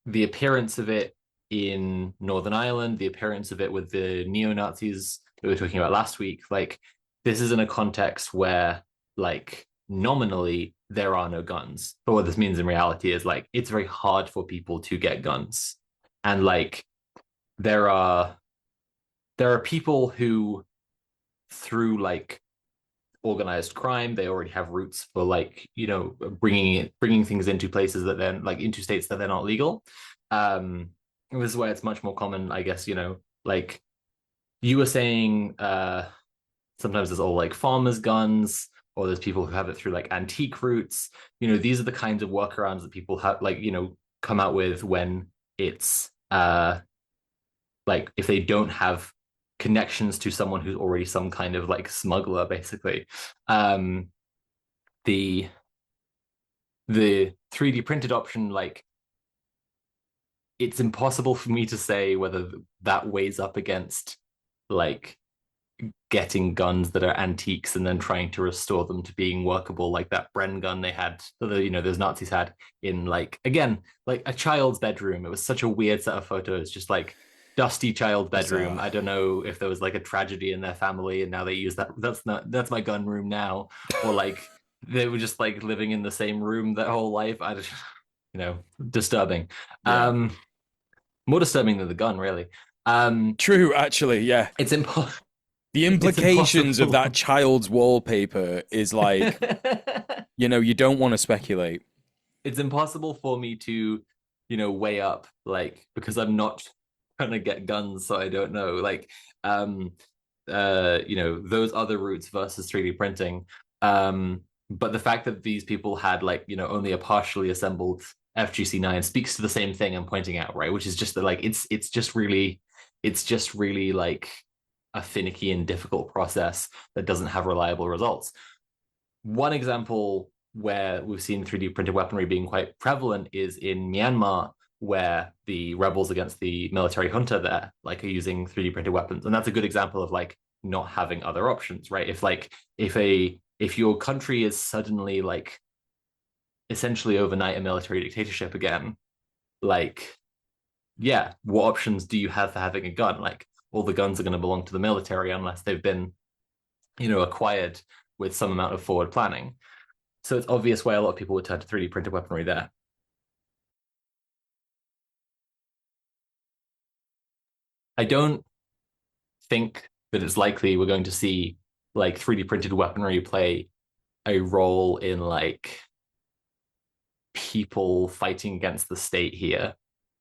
the appearance of it in Northern Ireland, the appearance of it with the neo Nazis that we were talking about last week, like this is in a context where like nominally there are no guns, but what this means in reality is like it's very hard for people to get guns, and like there are there are people who through like organized crime they already have roots for like bringing things into places that then like into states that they're not legal. This is where it's much more common, I guess. Like you were saying, sometimes there's all like farmers guns, or there's people who have it through like antique routes. These are the kinds of workarounds that people have like come out with when it's like if they don't have connections to someone who's already some kind of like smuggler, basically. Um, the the 3D printed option, like it's impossible for me to say whether that weighs up against like getting guns that are antiques and then trying to restore them to being workable, like that Bren gun they had, those Nazis had in like again, like a child's bedroom. It was such a weird set of photos, just like dusty child bedroom. Bizarre. I don't know if there was like a tragedy in their family and now they use that. That's my gun room now, or like they were just like living in the same room their whole life. I just, disturbing. Yeah. More disturbing than the gun, really. Um, True, actually, yeah. it's impossible. The It's implications of that impossible. child's wallpaper is like, you don't want to speculate. It's impossible for me to, weigh up, like, because I'm not trying to get guns, so I don't know. Like, um, those other routes versus 3D printing. But the fact that these people had like, only a partially assembled FGC9 speaks to the same thing I'm pointing out, right? Which is just that like it's just really like a finicky and difficult process that doesn't have reliable results. One example where we've seen 3D printed weaponry being quite prevalent is in Myanmar, where the rebels against the military junta there like are using 3D printed weapons, and that's a good example of like not having other options, right? If your country is suddenly like essentially overnight a military dictatorship again, like yeah, what options do you have for having a gun? Like all the guns are going to belong to the military unless they've been acquired with some amount of forward planning. So it's obvious why a lot of people would turn to 3D printed weaponry there. I don't think that it's likely we're going to see like 3D printed weaponry play a role in like people fighting against the state here,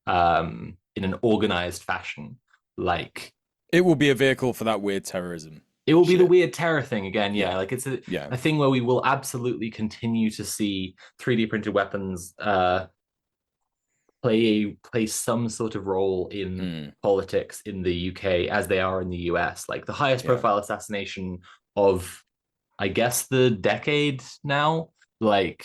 in an organized fashion. Like It will be a vehicle for that weird terrorism. It will be the shit. weird terror thing again. Yeah, Yeah, like it's yeah, a thing where we will absolutely continue to see 3D printed weapons play some sort of role in mm, politics in the UK as they are in the US. Like the highest yeah, profile assassination of, I guess, the decade now. Like,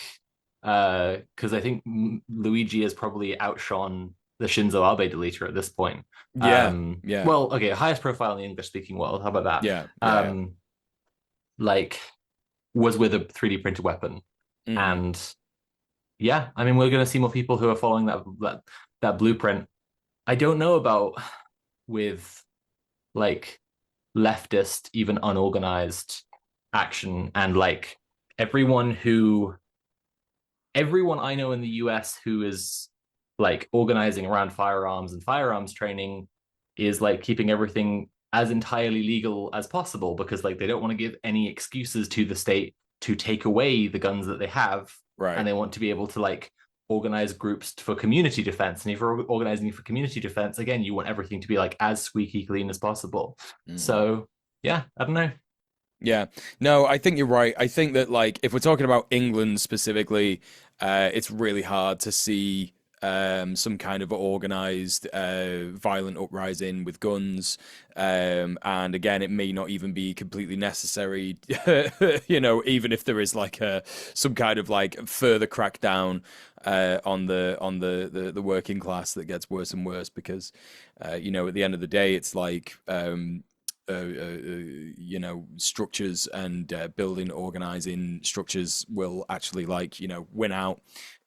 because I think Luigi has probably outshone the Shinzo Abe deleter at this point. yeah, yeah, Well, okay, highest profile in the English speaking world. How about that? yeah, yeah, Like, was with a 3D printed weapon, yeah. Hmm. and yeah, I mean, we're going to see more people who are following that blueprint. I don't know about with like leftist, even unorganized action and like everyone who everyone I know in the US who is like organizing around firearms and firearms training is like keeping everything as entirely legal as possible because like they don't want to give any excuses to the state to take away the guns that they have, and Right. they want to be able to like organize groups for community defense. And if you're organizing for community defense, again, you want everything to be like as squeaky clean as possible. Mm. So yeah, I don't know. Yeah. No, I think you're right. I think that like if we're talking about England specifically, it's really hard to see some kind of organized violent uprising with guns. And again, it may not even be completely necessary, even if there is like some kind of like further crackdown on the working class that gets worse and worse because at the end of the day, it's like structures and building organizing structures will actually like win out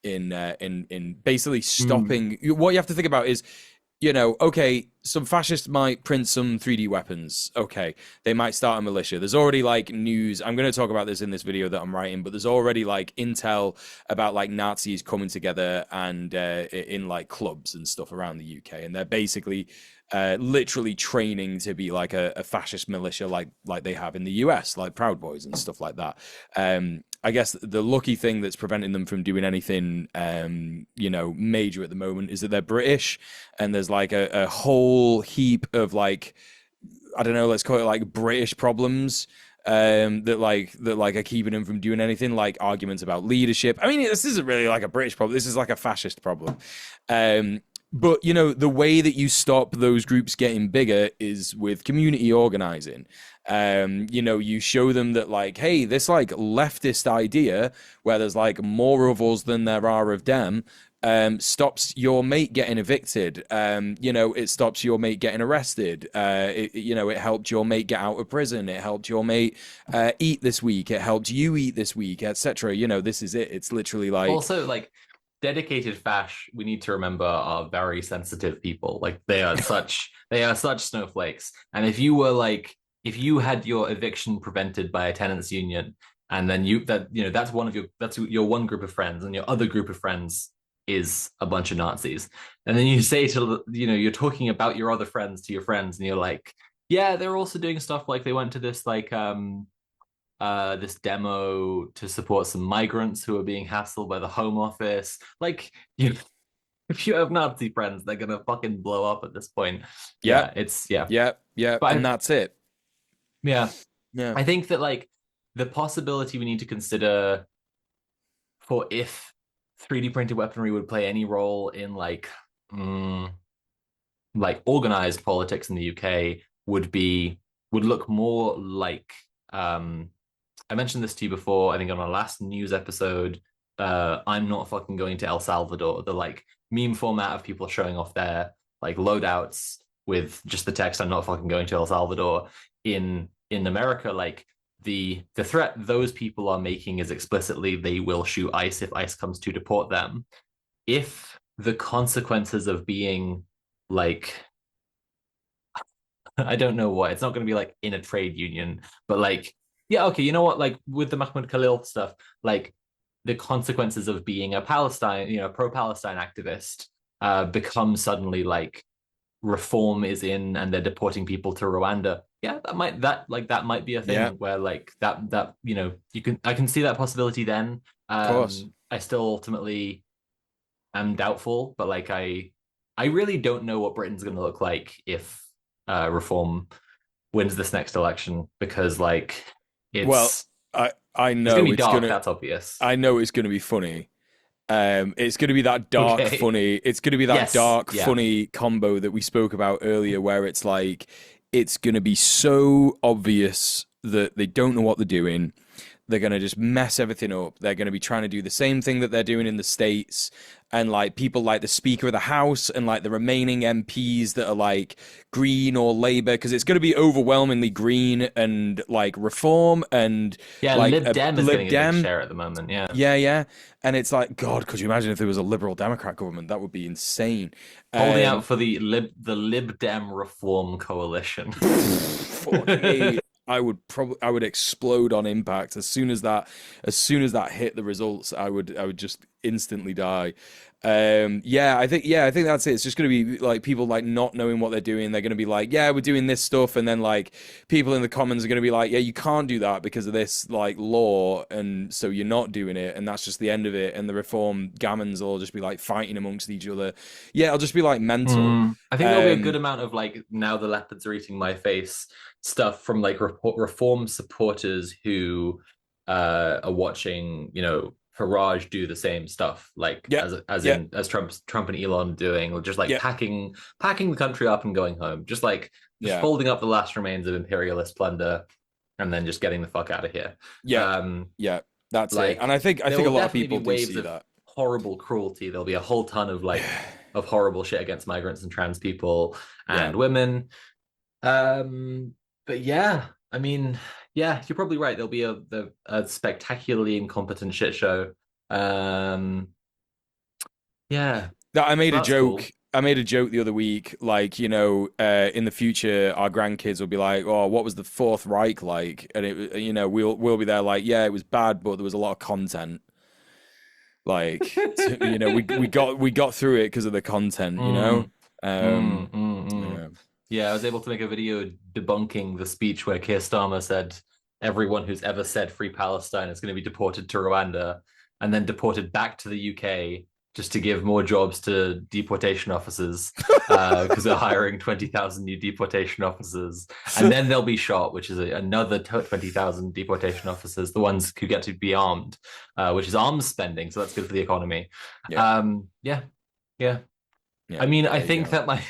in basically Mm. stopping. What you have to think about is okay, some fascists might print some 3D weapons. Okay, they might start a militia. There's already like news. I'm going to talk about this in this video that I'm writing, but there's already like intel about like Nazis coming together and in like clubs and stuff around the UK, and they're basically literally training to be like a fascist militia, like they have in the US, like Proud Boys and stuff like that. I guess the lucky thing that's preventing them from doing anything, major at the moment is that they're British, and there's like a whole heap of like, I don't know, let's call it like British problems that are keeping them from doing anything, like arguments about leadership. I mean, this isn't really like a British problem. This is like a fascist problem. But the way that you stop those groups getting bigger is with community organizing. You show them that like, hey, this like leftist idea where there's like more of us than there are of them stops your mate getting evicted. It stops your mate getting arrested. It helped your mate get out of prison. It helped your mate eat this week. It helped you eat this week, etc. This is it. It's literally like, Also, like dedicated fash, we need to remember are very sensitive people. Like they are such snowflakes. And if you had your eviction prevented by a tenants union, and then that's your one group of friends, and your other group of friends is a bunch of Nazis. And then you say to you're talking about your other friends to your friends, and you're like, yeah, they're also doing stuff like they went to this demo to support some migrants who are being hassled by the Home Office. Like, if you have Nazi friends, they're gonna fucking blow up at this point. yep, Yeah. yep, yep, But and that's it. yeah, Yeah. I think that like the possibility we need to consider for if 3D printed weaponry would play any role in mm, like organized politics in the UK would look more like I mentioned this to you before, I think on our last news episode. I'm not fucking going to El Salvador. The like meme format of people showing off their like loadouts with just the text "I'm not fucking going to El Salvador" in America. Like the threat those people are making is explicitly they will shoot ICE if ICE comes to deport them. If the consequences of being like I don't know what. It's not going to be like in a trade union, but like, yeah, okay, you know what? Like with the Mahmoud Khalil stuff, like the consequences of being a Palestine, pro-Palestine activist, become suddenly like reform is in and they're deporting people to Rwanda. Yeah, that might be a Yeah, thing where like that I can see that possibility then. of course. I still ultimately am doubtful, but like I really don't know what Britain's going to look like if reform wins this next election because like Well, it's I it's gonna know be it's dark. gonna That's obvious. I know it's gonna be funny. It's going to be that dark, Okay. funny. It's going to be that Yes. dark, Yeah. funny combo that we spoke about earlier, where it's like it's going to be so obvious that they don't know what they're doing. They're going to just mess everything up. They're going to be trying to do the same thing that they're doing in the States. And like people like the Speaker of the House and like the remaining MPs that are like Green or Labour, because it's going to be overwhelmingly Green and like Reform and Yeah. like Lib a Dem is Lib getting a big Dem. share at the moment. Yeah. Yeah, yeah. And it's like, God, could you imagine if there was a liberal Democrat government? That would be insane. Holding out Um, for the Lib Dem Reform Coalition. fuck me. I would explode on impact as soon as that hit the results, I would just instantly die. I think that's it. It's just gonna be like people like not knowing what they're doing. They're gonna be like, yeah, we're doing this stuff, and then like people in the Commons are gonna be like, yeah, you can't do that because of this like law, and so you're not doing it, and that's just the end of it. And the Reform gammons will just be like fighting amongst each other. Yeah, it'll just be like mental. I think there'll be a good Um, amount of like now the leopards are eating my face stuff from like reform supporters who are watching, Farage do the same stuff, like yeah, as yeah, in as Trump and Elon doing, or just like yeah, packing the country up and going home, just yeah. folding up the last remains of imperialist plunder, and then just getting the fuck out of here. Yeah, Um, yeah, that's it. And like I there think a will lot of definitely be people do waves see of that. horrible cruelty. There'll be a whole ton of like of horrible shit against migrants and trans people Yeah. and women. Um, but yeah, I mean, yeah, you're probably right. There'll be a spectacularly incompetent shit show. Um, yeah, That so that's cool. I made a joke the other week, like, in the future, our grandkids will be like, "Oh, what was the Fourth Reich like?" And we'll be there like, "Yeah, it was bad, but there was a lot of content." Like, we got through it because of the content, you know. Mm, Um, mm. yeah. Yeah, I was able to make a video debunking the speech where Keir Starmer said everyone who's ever said free Palestine is going to be deported to Rwanda and then deported back to the UK just to give more jobs to deportation officers because they're hiring 20,000 new deportation officers. And then they'll be shot, which is another 20,000 deportation officers, the ones who get to be armed, which is arms spending. So that's good for the economy. Yeah, Yeah, yeah. yeah. I mean, I There you think go. that my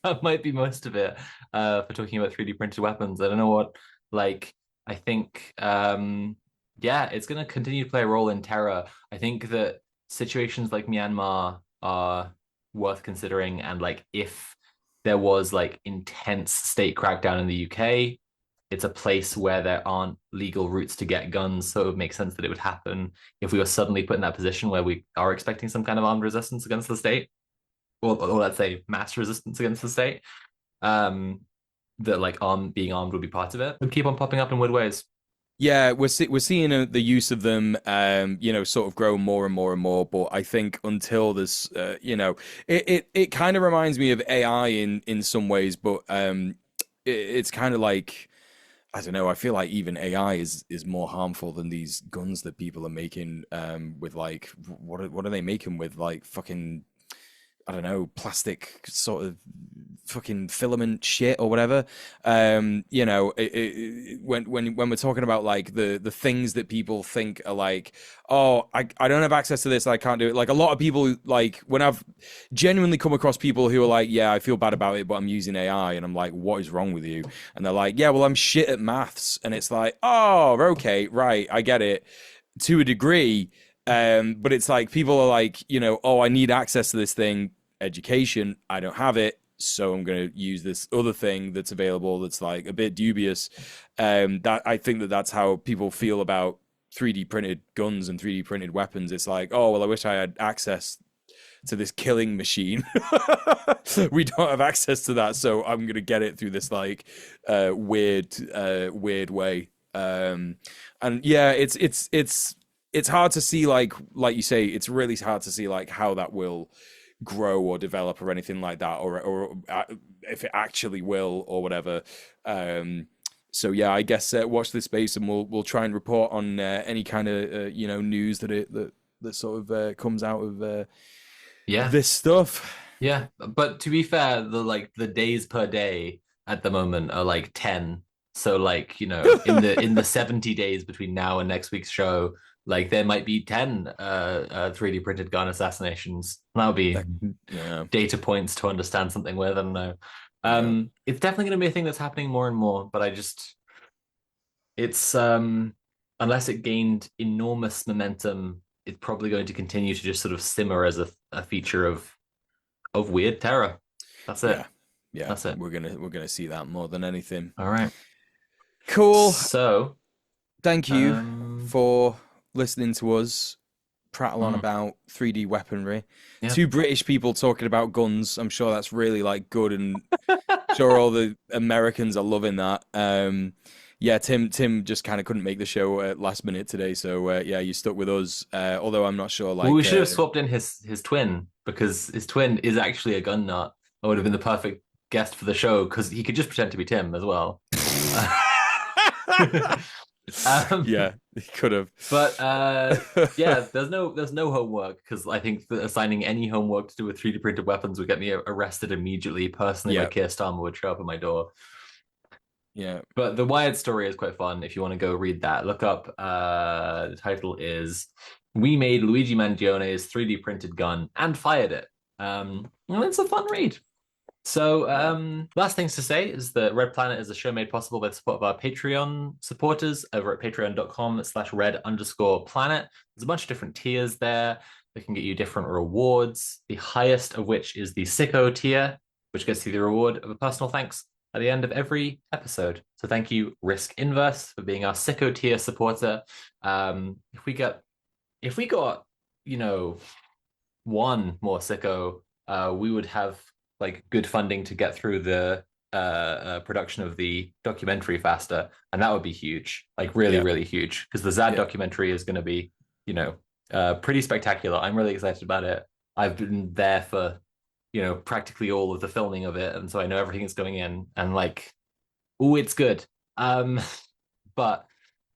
that might be most of it for talking about 3D printed weapons. I don't know what, like, I think, yeah, it's going to continue to play a role in terror. I think that situations like Myanmar are worth considering. And, like, if there was, like, intense state crackdown in the UK, it's a place where there aren't legal routes to get guns. So it would make sense that it would happen if we were suddenly put in that position where we are expecting some kind of armed resistance against the state or let's say mass resistance against the state, um, that like being armed would be part of it. Would keep on popping up in weird ways. Yeah, we're seeing the use of them, sort of grow more and more and more. But I think until this, it kind of reminds me of AI in some ways, but it's kind of like I don't know. I feel like even AI is more harmful than these guns that people are making. With like what are they making with like fucking I don't know, plastic sort of fucking filament shit or whatever. When we're talking about like the things that people think are like, oh, I don't have access to this, I can't do it. Like a lot of people, like when I've genuinely come across people who are like, yeah, I feel bad about it, but I'm using AI, and I'm like, what is wrong with you? And they're like, yeah, well, I'm shit at maths, and it's like, oh, okay, right, I get it to a degree. But it's like people are like, oh, I need access to this thing, education. I don't have it, so I'm going to use this other thing that's available that's like a bit dubious. That I think that's how people feel about 3D printed guns and 3D printed weapons. It's like, oh, well, I wish I had access to this killing machine. We don't have access to that, so I'm going to get it through this like weird way. And yeah, it's hard to see like you say, it's really hard to see like how that will grow or develop or anything like that, or if it actually will or whatever. So yeah, I guess watch this space, and we'll try and report on any kind of news that sort of comes out of Yeah, this stuff. yeah. But to be fair, the days per day at the moment are like 10. So like, in the 70 days between now and next week's show, like there might be 10 3D printed gun assassinations. That'll be That, yeah, data points to understand something with. I don't know. yeah, It's definitely going to be a thing that's happening more and more, but I just it's unless it gained enormous momentum, it's probably going to continue to just sort of simmer as a feature of weird terror. That's it. yeah, yeah. That's it. We're gonna see that more than anything. All right. Cool. So, Thank you um, for listening to us prattle on mm, about 3D weaponry. yeah. Two British people talking about guns. I'm sure that's really like good, and sure all the Americans are loving that. Yeah, Tim just kind of couldn't make the show last minute today, so yeah, you stuck with us. Although I'm not sure, Well, we like, should have swapped in his twin because his twin is actually a gun nut. I would have been the perfect guest for the show because he could just pretend to be Tim as well. Um, yeah, he could have. but yeah, there's no homework because I think that assigning any homework to do with 3D printed weapons would get me arrested immediately. Personally, my Yeah, Keir Starmer would show up at my door. yeah. But the Wired story is quite fun if you want to go read that. Look up the title is We Made Luigi Mangione's 3D printed gun and fired it. And it's a fun read. So, Yeah. last things to say is that Red Planet is a show made possible by the support of our Patreon supporters over at patreon.com/red_planet. There's a bunch of different tiers there that can get you different rewards. The highest of which is the Sicko tier, which gets you the reward of a personal thanks at the end of every episode. So thank you, Risk Inverse, for being our Sicko tier supporter. If we got, you know, one more Sicko, we would have like good funding to get through the production of the documentary faster, and that would be huge, like really, Yeah. really huge, because the Zad Yeah. documentary is going to be, pretty spectacular. I'm really excited about it. I've been there for, practically all of the filming of it, and so I know everything that's going in, and like, oh, it's good. Um, but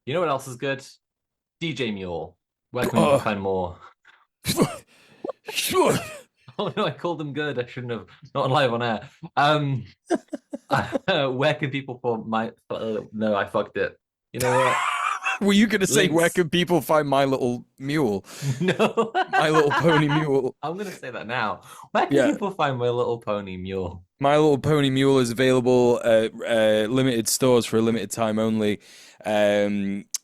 you know what else is good? DJ Mule. Where can people Oh. find more? Sure. Oh no, I called them good. I shouldn't have. Not live on air. Where can people find my? No, I fucked it. You know what? Were you gonna say where Links. can people find My Little Mule? No, My Little Pony Mule. I'm gonna say that now. Where can Yeah. people find My Little Pony Mule? My Little Pony Mule is available at limited stores for a limited time only.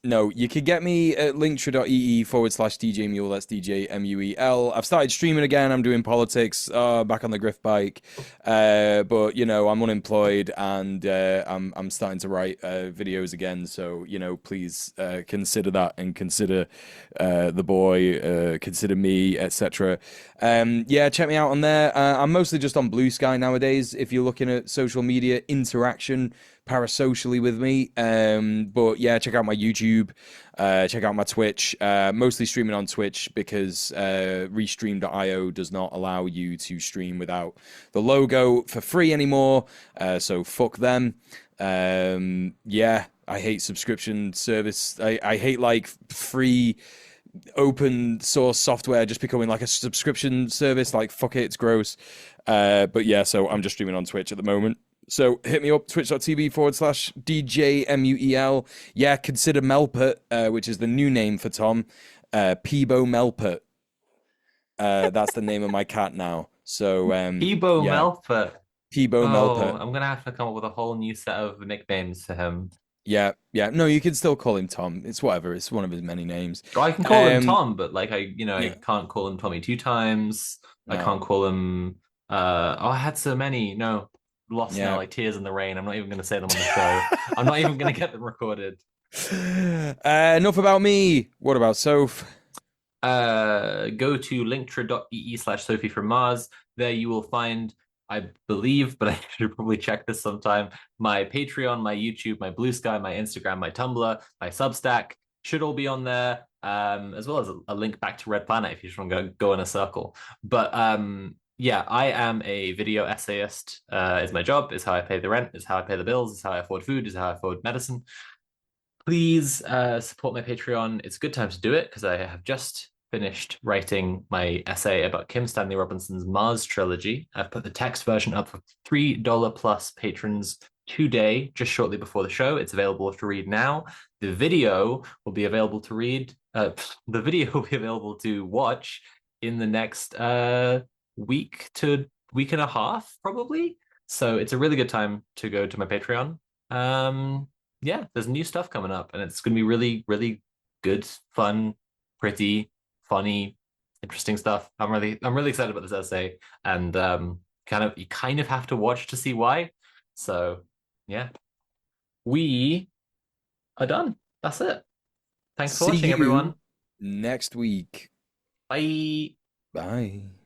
No, you could get me at linktree.ee/DJ Mule. That's DJ MUEL. I've started streaming again. I'm doing politics, back on the grift bike. But I'm unemployed and I'm starting to write videos again. So please consider that and consider the boy, consider me, etc. Yeah, check me out on there. I'm mostly just on Blue Sky nowadays. If you're looking at social media interaction parasocially with me, but yeah, check out my YouTube, check out my Twitch. Mostly streaming on Twitch because Restream.io does not allow you to stream without the logo for free anymore. So fuck them. Yeah, I hate subscription service. I hate like free open source software just becoming like a subscription service. Like, fuck it, it's gross. But yeah, so I'm just streaming on Twitch at the moment. So hit me up, twitch.tv/DJMUEL. Yeah, consider Melpert, which is the new name for Tom. Peebo Melpert. That's the name of my cat now. So Ebo yeah, Melfa. Peebo Oh, Melpert. I'm gonna have to come up with a whole new set of nicknames for him. Yeah, yeah. No, you can still call him Tom. It's whatever. It's one of his many names. Or I can call him Um, Tom, but like I yeah, can't call him Tommy two times. I no, can't call him I had so many. No, lost now, yeah. like Tears in the Rain. I'm not even gonna say them on the show. I'm not even gonna get them recorded. Enough about me. What about Soph? Go to linktree.ee/Sophie from Mars. There you will find, I believe, but I should probably check this sometime, my Patreon, my YouTube, my Blue Sky, my Instagram, my Tumblr, my Substack should all be on there, as well as a link back to Red Planet if you just want to go in a circle. But yeah, I am a video essayist. Is my job, is how I pay the rent, is how I pay the bills, is how I afford food, is how I afford medicine. Please support my Patreon. It's a good time to do it because I have just finished writing my essay about Kim Stanley Robinson's Mars trilogy. I've put the text version up for $3 plus patrons today, just shortly before the show. It's available to read now. The video will be available to read. The video will be available to watch in the next week to week and a half, probably. So it's a really good time to go to my Patreon. Yeah, there's new stuff coming up, and it's going to be really, really good, fun, pretty, funny, interesting stuff. I'm really excited about this essay, and you kind of have to watch to see why. So yeah, we are done. That's it. Thanks for See watching, everyone. you next week. Bye. Bye.